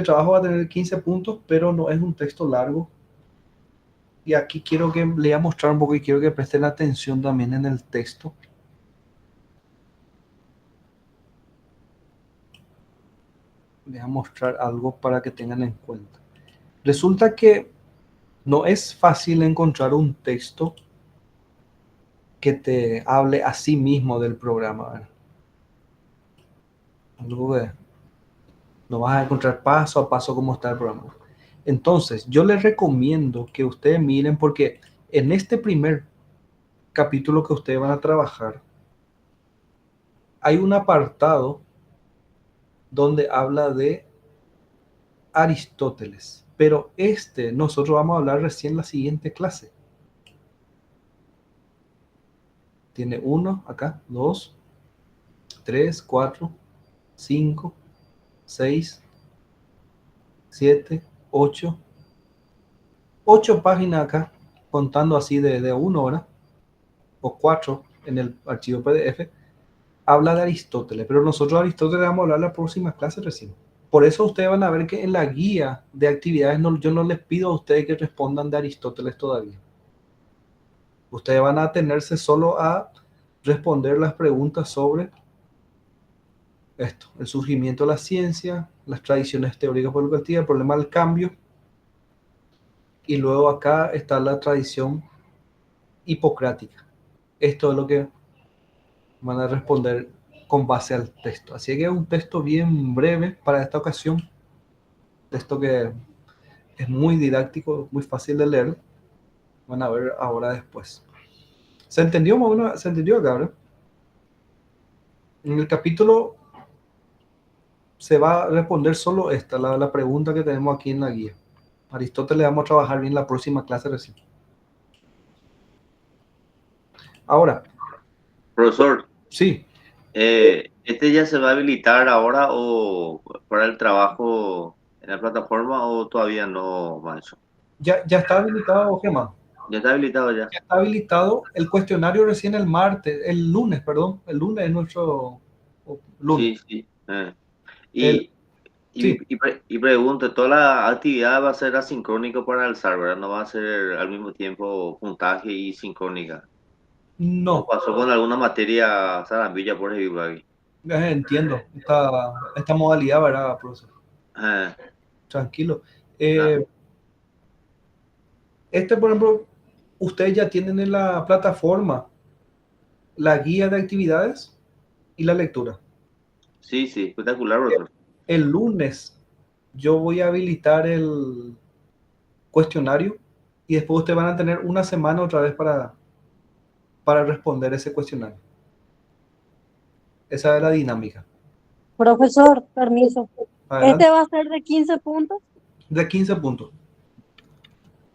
trabajo va a tener 15 puntos, pero no es un texto largo. Y aquí quiero que le voy a mostrar un poco y quiero que presten atención también en el texto. Les voy a mostrar algo para que tengan en cuenta. Resulta que no es fácil encontrar un texto que te hable a sí mismo del programa, ¿verdad? Algo que no vas a encontrar paso a paso cómo está el programa. Entonces, yo les recomiendo que ustedes miren, porque en este primer capítulo que ustedes van a trabajar, hay un apartado donde habla de Aristóteles, pero nosotros vamos a hablar recién en la siguiente clase. Tiene 1 acá, 2, 3, 4, 5, 6, 7, 8. 8 páginas acá, contando así de 1, ¿verdad? O 4 en el archivo PDF, habla de Aristóteles, pero nosotros a Aristóteles vamos a hablar la próxima clase recién. Por eso ustedes van a ver que en la guía de actividades yo no les pido a ustedes que respondan de Aristóteles todavía. Ustedes van a atenerse solo a responder las preguntas sobre esto, el surgimiento de la ciencia, las tradiciones teóricas evolutivas, el problema del cambio, y luego acá está la tradición hipocrática. Esto es lo que van a responder con base al texto. Así que es un texto bien breve para esta ocasión. Texto que es muy didáctico, muy fácil de leer. Van a ver ahora después. ¿Se entendió más o menos? ¿Se entendió acá, verdad? En el capítulo se va a responder solo esta, la pregunta que tenemos aquí en la guía. Aristóteles vamos a trabajar bien la próxima clase recién. Ahora. Profesor. Sí. ¿Este ya se va a habilitar ahora o para el trabajo en la plataforma o todavía no, maestro? Ya está habilitado, Gemma. Ya está habilitado ya. Ya está habilitado el cuestionario recién el lunes, perdón. El lunes es nuestro lunes. Sí. Sí. Y pregunto, ¿toda la actividad va a ser asincrónica para el server? ¿No va a ser al mismo tiempo puntaje y sincrónica? No. ¿O pasó con alguna materia zarambilla por ejemplo aquí? Entiendo. Esta modalidad, ¿verdad, profesor? Tranquilo. Por ejemplo, ustedes ya tienen en la plataforma la guía de actividades y la lectura. Sí, espectacular, profesor. El lunes yo voy a habilitar el cuestionario y después ustedes van a tener una semana otra vez para responder ese cuestionario. Esa es la dinámica. Profesor, permiso. Adelante. ¿Este va a ser de 15 puntos? De 15 puntos.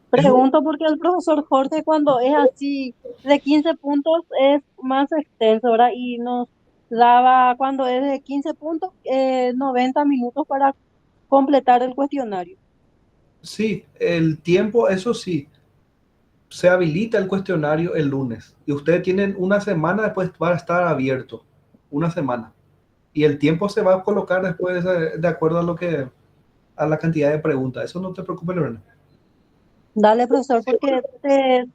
Pregunto porque el profesor Jorge, cuando es así de 15 puntos, es más extenso, ¿verdad? Y nos daba, cuando es de 15 puntos, 90 minutos para completar el cuestionario. Sí, el tiempo, eso sí, se habilita el cuestionario el lunes y ustedes tienen una semana, después va a estar abierto, una semana. Y el tiempo se va a colocar después de acuerdo a la cantidad de preguntas. Eso no te preocupes, Lorena. Dale, profesor, porque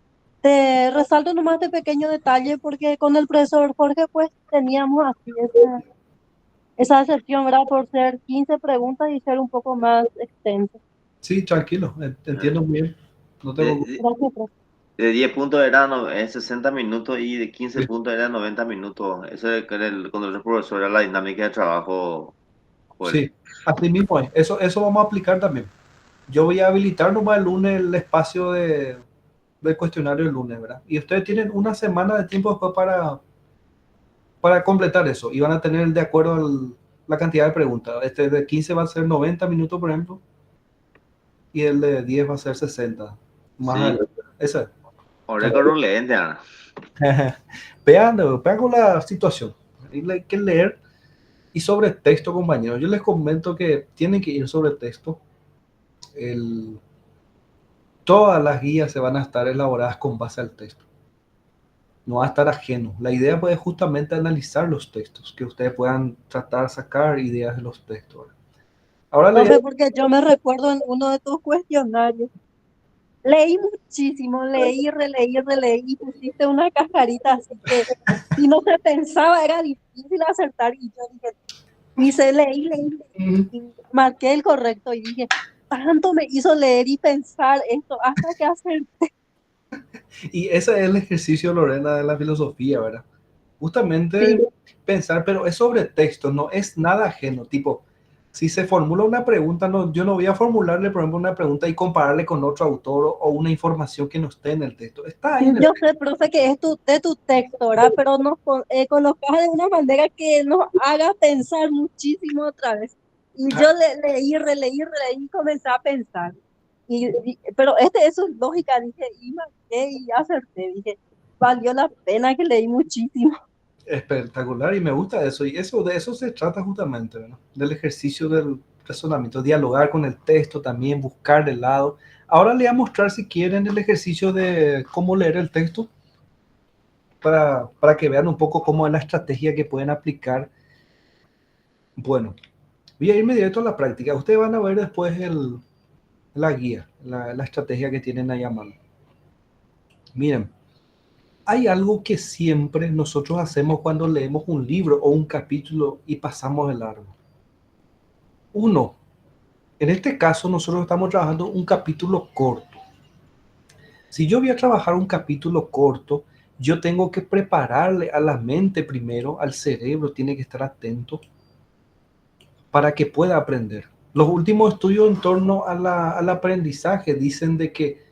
te resalto nomás este pequeño detalle, porque con el profesor Jorge, pues teníamos así esa excepción, ¿verdad? Por ser 15 preguntas y ser un poco más extenso. Sí, tranquilo, te entiendo muy bien. No te preocupes. Gracias, profe. De 10 puntos era 60 minutos y de 15 puntos era 90 minutos. Eso es con el profesor era la dinámica de trabajo. Sí, así mismo es. Eso vamos a aplicar también. Yo voy a habilitar nomás el lunes el espacio del cuestionario el lunes, ¿verdad? Y ustedes tienen una semana de tiempo después para completar eso. Y van a tener de acuerdo a la cantidad de preguntas. Este de 15 va a ser 90 minutos, por ejemplo. Y el de 10 va a ser 60. Más adelante. Ese. Ahora con lente, Ana. Vean con la situación. Hay que leer. Y sobre texto, compañeros, yo les comento que tienen que ir sobre texto. Todas las guías se van a estar elaboradas con base al texto. No va a estar ajeno. La idea puede justamente analizar los textos, que ustedes puedan tratar de sacar ideas de los textos. Ahora Profe, porque yo me recuerdo en uno de tus cuestionarios. Leí muchísimo, leí, releí, y pusiste una cascarita así que si no se pensaba era difícil acertar. Y yo dije, leí, y marqué el correcto y dije, tanto me hizo leer y pensar esto hasta que acerté. Y ese es el ejercicio, Lorena, de la filosofía, ¿verdad? Justamente pensar, pero es sobre texto, no es nada ajeno. Tipo, si se formula una pregunta, yo no voy a formularle, por ejemplo, una pregunta y compararle con otro autor o una información que no esté en el texto. Está ahí en el Yo sé, profe, que es de tu texto, ¿verdad? Pero nos colocas de una manera que nos haga pensar muchísimo otra vez. Y yo leí, releí y comencé a pensar. Pero eso es lógica, dije, y marqué y acerté, dije, valió la pena, que leí muchísimo. Espectacular, y me gusta eso. Y eso, de eso se trata justamente, ¿no? Del ejercicio del razonamiento, dialogar con el texto también, buscar el lado. Ahora le voy a mostrar, si quieren, el ejercicio de cómo leer el texto para que vean un poco cómo es la estrategia que pueden aplicar. Bueno, voy a irme directo a la práctica. Ustedes van a ver después la guía, la estrategia que tienen ahí a mano. Miren, hay algo que siempre nosotros hacemos cuando leemos un libro o un capítulo y pasamos de largo. Uno, en este caso nosotros estamos trabajando un capítulo corto. Si yo voy a trabajar un capítulo corto, yo tengo que prepararle a la mente primero, al cerebro, tiene que estar atento para que pueda aprender. Los últimos estudios en torno al aprendizaje dicen de que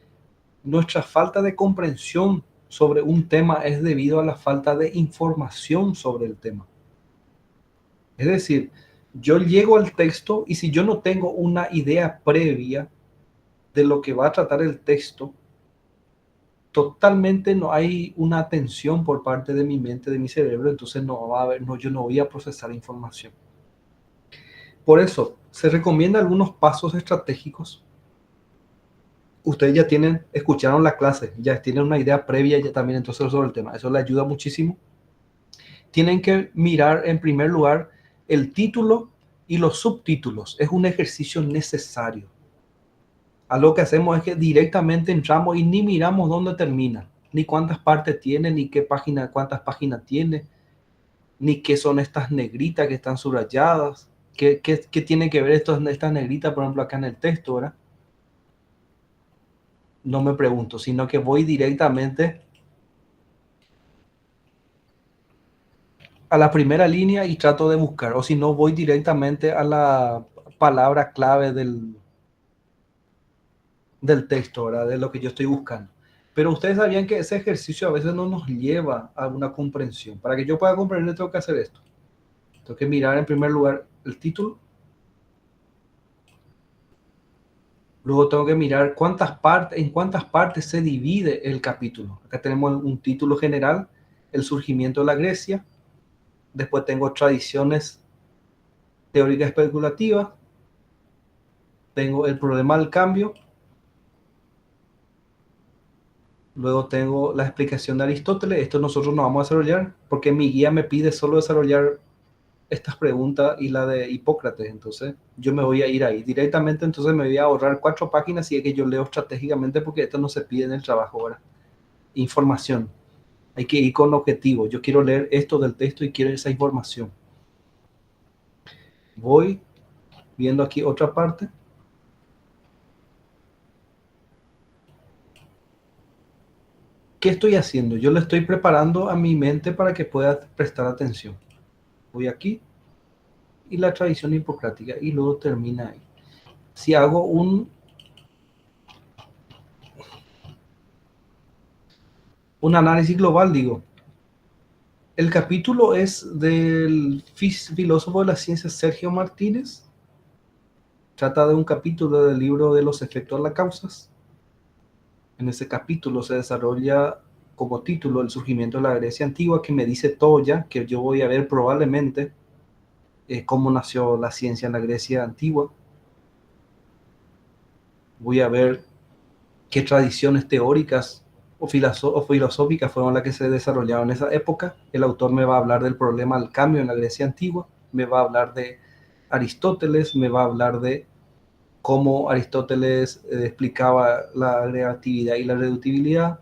nuestra falta de comprensión sobre un tema es debido a la falta de información sobre el tema. Es decir, yo llego al texto y si yo no tengo una idea previa de lo que va a tratar el texto, totalmente no hay una atención por parte de mi mente, de mi cerebro, entonces no va a haber, yo no voy a procesar información. Por eso, se recomiendan algunos pasos estratégicos. Ustedes ya escucharon la clase, ya tienen una idea previa ya también entonces sobre el tema. Eso les ayuda muchísimo. Tienen que mirar en primer lugar el título y los subtítulos. Es un ejercicio necesario. Lo que hacemos es que directamente entramos y ni miramos dónde termina, ni cuántas partes tiene, ni cuántas páginas tiene, ni qué son estas negritas que están subrayadas, qué tiene que ver estas negritas, por ejemplo, acá en el texto, ¿verdad? No me pregunto, sino que voy directamente a la primera línea y trato de buscar, o si no, voy directamente a la palabra clave del texto, ¿verdad? De lo que yo estoy buscando. Pero ustedes sabían que ese ejercicio a veces no nos lleva a una comprensión. Para que yo pueda comprender, tengo que hacer esto. Tengo que mirar en primer lugar el título. Luego tengo que mirar en cuántas partes se divide el capítulo. Acá tenemos un título general, el surgimiento de la Grecia. Después tengo tradiciones teóricas especulativas. Tengo el problema del cambio. Luego tengo la explicación de Aristóteles. Esto nosotros no vamos a desarrollar porque mi guía me pide solo desarrollar estas preguntas y la de Hipócrates. Entonces yo me voy a ir ahí directamente. Entonces me voy a ahorrar 4 páginas y es que yo leo estratégicamente porque esto no se pide en el trabajo ahora. Información. Hay que ir con objetivo. Yo quiero leer esto del texto y quiero esa información. Voy viendo aquí otra parte. ¿Qué estoy haciendo? Yo le estoy preparando a mi mente para que pueda prestar atención. Voy aquí y la tradición hipocrática y luego termina ahí. Si hago un análisis global, digo, el capítulo es del filósofo de la ciencia Sergio Martínez. Trata de un capítulo del libro de los efectos de las causas. En ese capítulo se desarrolla como título el surgimiento de la Grecia antigua, que me dice todo ya, que yo voy a ver probablemente cómo nació la ciencia en la Grecia antigua. Voy a ver qué tradiciones teóricas o filosóficas fueron las que se desarrollaron en esa época. El autor me va a hablar del problema del cambio en la Grecia antigua, me va a hablar de Aristóteles, me va a hablar de cómo Aristóteles explicaba la relatividad y la reductibilidad,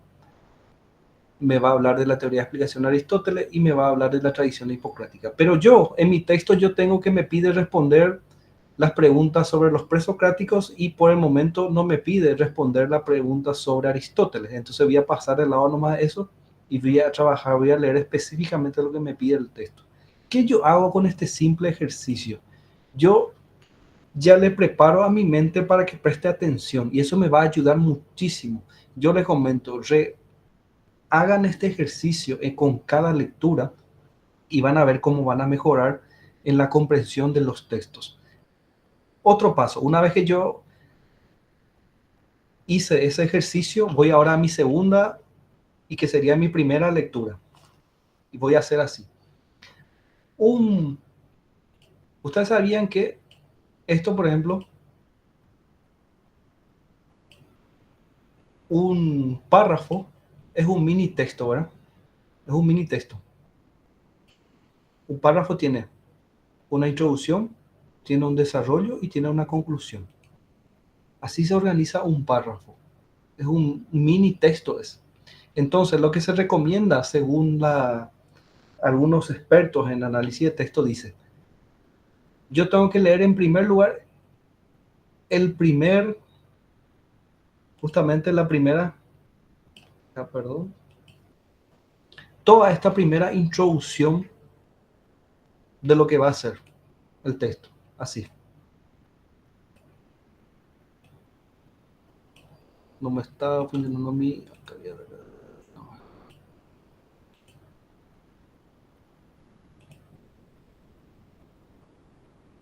me va a hablar de la teoría de explicación de Aristóteles y me va a hablar de la tradición hipocrática. Pero yo, en mi texto, yo tengo que me pide responder las preguntas sobre los presocráticos y por el momento no me pide responder la pregunta sobre Aristóteles. Entonces voy a pasar de lado nomás de eso y voy a trabajar, voy a leer específicamente lo que me pide el texto. ¿Qué yo hago con este simple ejercicio? Yo ya le preparo a mi mente para que preste atención y eso me va a ayudar muchísimo. Yo les comento, hagan este ejercicio con cada lectura y van a ver cómo van a mejorar en la comprensión de los textos. Otro paso, una vez que yo hice ese ejercicio, voy ahora a mi segunda y que sería mi primera lectura. Y voy a hacer así. Ustedes sabían que esto, por ejemplo, un párrafo es un mini texto, ¿verdad? Es un mini texto. Un párrafo tiene una introducción, tiene un desarrollo y tiene una conclusión. Así se organiza un párrafo. Es un mini texto. Entonces, lo que se recomienda, según algunos expertos en análisis de texto, dice, yo tengo que leer en primer lugar justamente la primera, toda esta primera introducción de lo que va a ser el texto, así. No me está funcionando mi...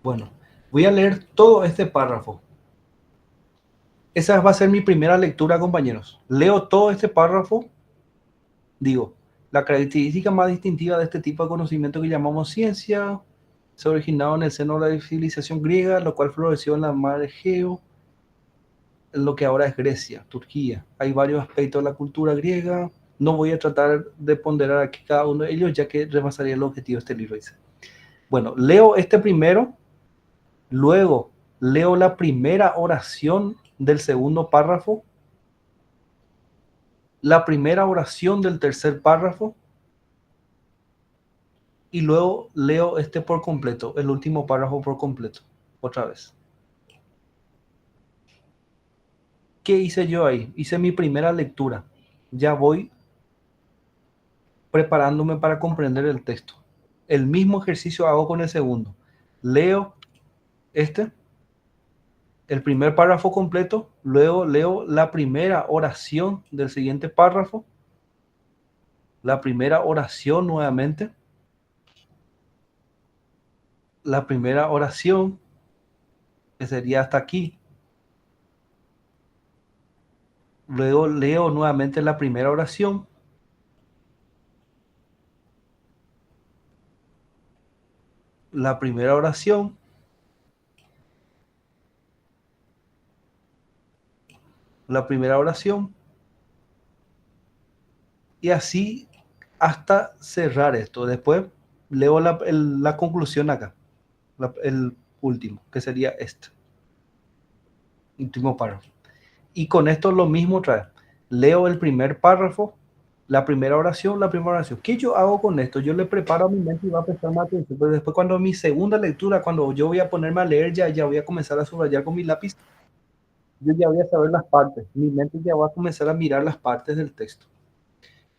Bueno, voy a leer todo este párrafo. Esa va a ser mi primera lectura, compañeros. Leo todo este párrafo. Digo, la característica más distintiva de este tipo de conocimiento que llamamos ciencia se originó en el seno de la civilización griega, lo cual floreció en la mar Egeo, en lo que ahora es Grecia, Turquía. Hay varios aspectos de la cultura griega. No voy a tratar de ponderar aquí cada uno de ellos, ya que rebasaría el objetivo de este libro. Dice. Bueno, leo este primero, luego leo la primera oración del segundo párrafo, la primera oración del tercer párrafo, y luego leo este por completo, el último párrafo por completo, otra vez. ¿Qué hice yo ahí? Hice mi primera lectura. Ya voy preparándome para comprender el texto. El mismo ejercicio hago con el segundo. Leo el primer párrafo completo, luego leo la primera oración del siguiente párrafo, la primera oración nuevamente, la primera oración, que sería hasta aquí. Luego leo nuevamente la primera oración. La primera oración. La primera oración. Y así hasta cerrar esto. Después leo la conclusión acá. El último, que sería este. Último párrafo. Y con esto lo mismo otra vez. Leo el primer párrafo, la primera oración, la primera oración. ¿Qué yo hago con esto? Yo le preparo a mi mente y va a prestar más atención. Pero después cuando mi segunda lectura, cuando yo voy a ponerme a leer, ya voy a comenzar a subrayar con mi lápiz. Yo ya voy a saber las partes. Mi mente ya va a comenzar a mirar las partes del texto.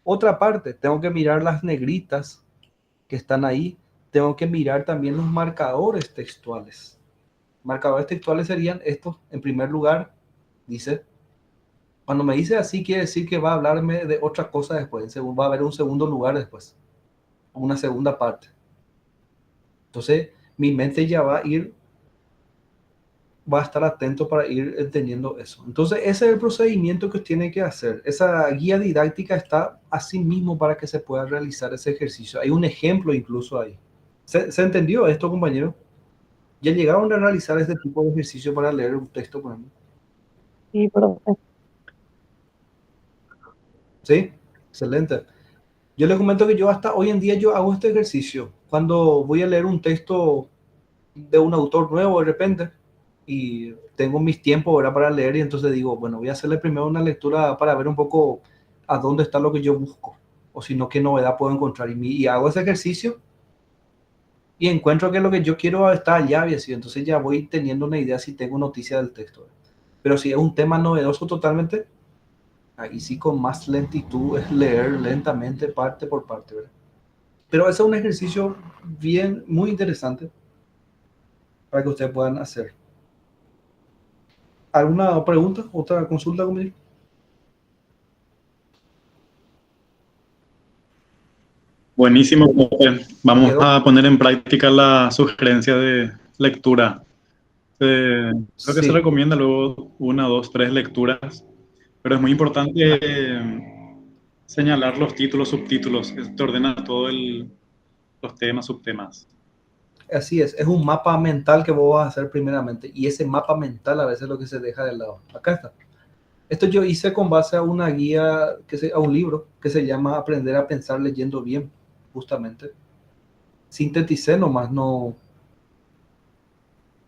Otra parte, tengo que mirar las negritas que están ahí. Tengo que mirar también los marcadores textuales. Marcadores textuales serían estos. En primer lugar, dice... Cuando me dice así, quiere decir que va a hablarme de otra cosa después. Va a haber un segundo lugar después. Una segunda parte. Entonces, mi mente ya va a estar atento para ir entendiendo eso. Entonces, ese es el procedimiento que tiene que hacer. Esa guía didáctica está así mismo para que se pueda realizar ese ejercicio. Hay un ejemplo incluso ahí. ¿Se entendió esto, compañero? ¿Ya llegaron a realizar este tipo de ejercicio para leer un texto, por ejemplo? Sí, profe. Sí, excelente. Yo les comento que yo hasta hoy en día yo hago este ejercicio. Cuando voy a leer un texto de un autor nuevo de repente y tengo mis tiempos, ¿verdad?, para leer, y entonces digo, bueno, voy a hacerle primero una lectura para ver un poco a dónde está lo que yo busco, o si no, qué novedad puedo encontrar. Y hago ese ejercicio y encuentro que lo que yo quiero está allá, y así, entonces ya voy teniendo una idea si tengo noticia del texto. Pero si es un tema novedoso totalmente, ahí sí con más lentitud es leer lentamente parte por parte, ¿verdad? Pero ese es un ejercicio muy interesante para que ustedes puedan hacer. ¿Alguna pregunta? ¿Otra consulta conmigo? Buenísimo, profe. Vamos ¿Quedó? a poner en práctica la sugerencia de lectura. Creo que se Sí. recomienda luego 1, 2, 3 lecturas, pero es muy importante señalar los títulos, subtítulos, te ordena todo los temas, subtemas. Así es un mapa mental que vos vas a hacer primeramente, y ese mapa mental a veces es lo que se deja de lado. Acá está. Esto yo hice con base a una guía, a un libro que se llama Aprender a pensar leyendo bien, justamente. Sinteticé nomás, no...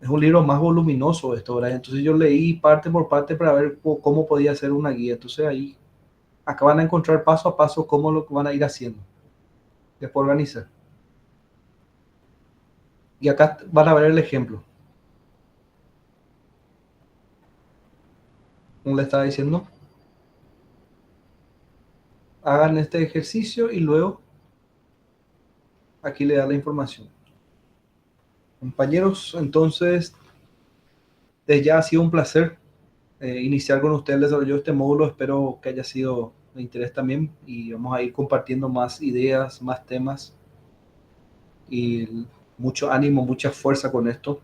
Es un libro más voluminoso esto, ¿verdad? Entonces yo leí parte por parte para ver cómo podía ser una guía. Entonces ahí, acá van a encontrar paso a paso cómo lo van a ir haciendo, después organizar. Y acá van a ver el ejemplo. Como le estaba diciendo, hagan este ejercicio y luego aquí le da la información. Compañeros, entonces, desde ya ha sido un placer iniciar con ustedes el desarrollo de este módulo. Espero que haya sido de interés también, y vamos a ir compartiendo más ideas, más temas, y mucho ánimo, mucha fuerza con esto.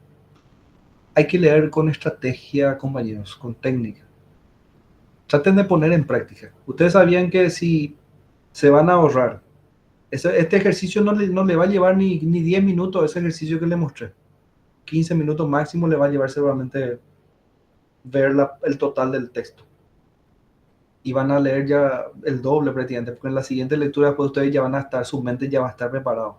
Hay que leer con estrategia, compañeros, con técnica. Traten de poner en práctica. Ustedes sabían que si se van a ahorrar, este ejercicio no le va a llevar ni 10 minutos, ese ejercicio que le mostré. 15 minutos máximo le va a llevar seguramente ver el total del texto. Y van a leer ya el doble prácticamente, porque en la siguiente lectura pues ustedes ya van a estar, su mente ya va a estar preparado.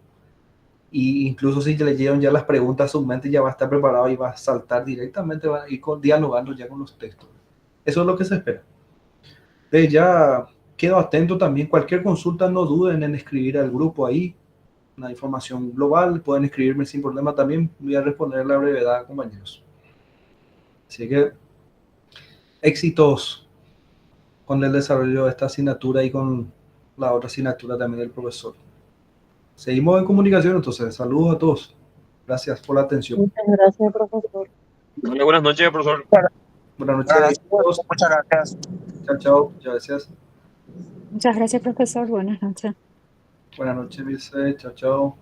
Y incluso si leyeron ya las preguntas, su mente ya va a estar preparado y va a saltar directamente, va a ir dialogando ya con los textos. Eso es lo que se espera. Ya quedo atento también. Cualquier consulta, no duden en escribir al grupo ahí. Una información global, pueden escribirme sin problema también. Voy a responder a la brevedad, compañeros. Así que éxitos con el desarrollo de esta asignatura y con la otra asignatura también del profesor. Seguimos en comunicación, entonces. Saludos a todos. Gracias por la atención. Muchas gracias, profesor. Hola, buenas noches, profesor. Buenas noches a todos. Muchas gracias. Chao, chao. Muchas gracias. Muchas gracias, profesor. Buenas noches. Buenas noches, Mirce. Chao, chao.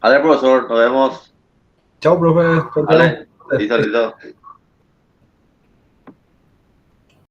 Vale, profesor, nos vemos. Chao, profe. Vale, listo, listo.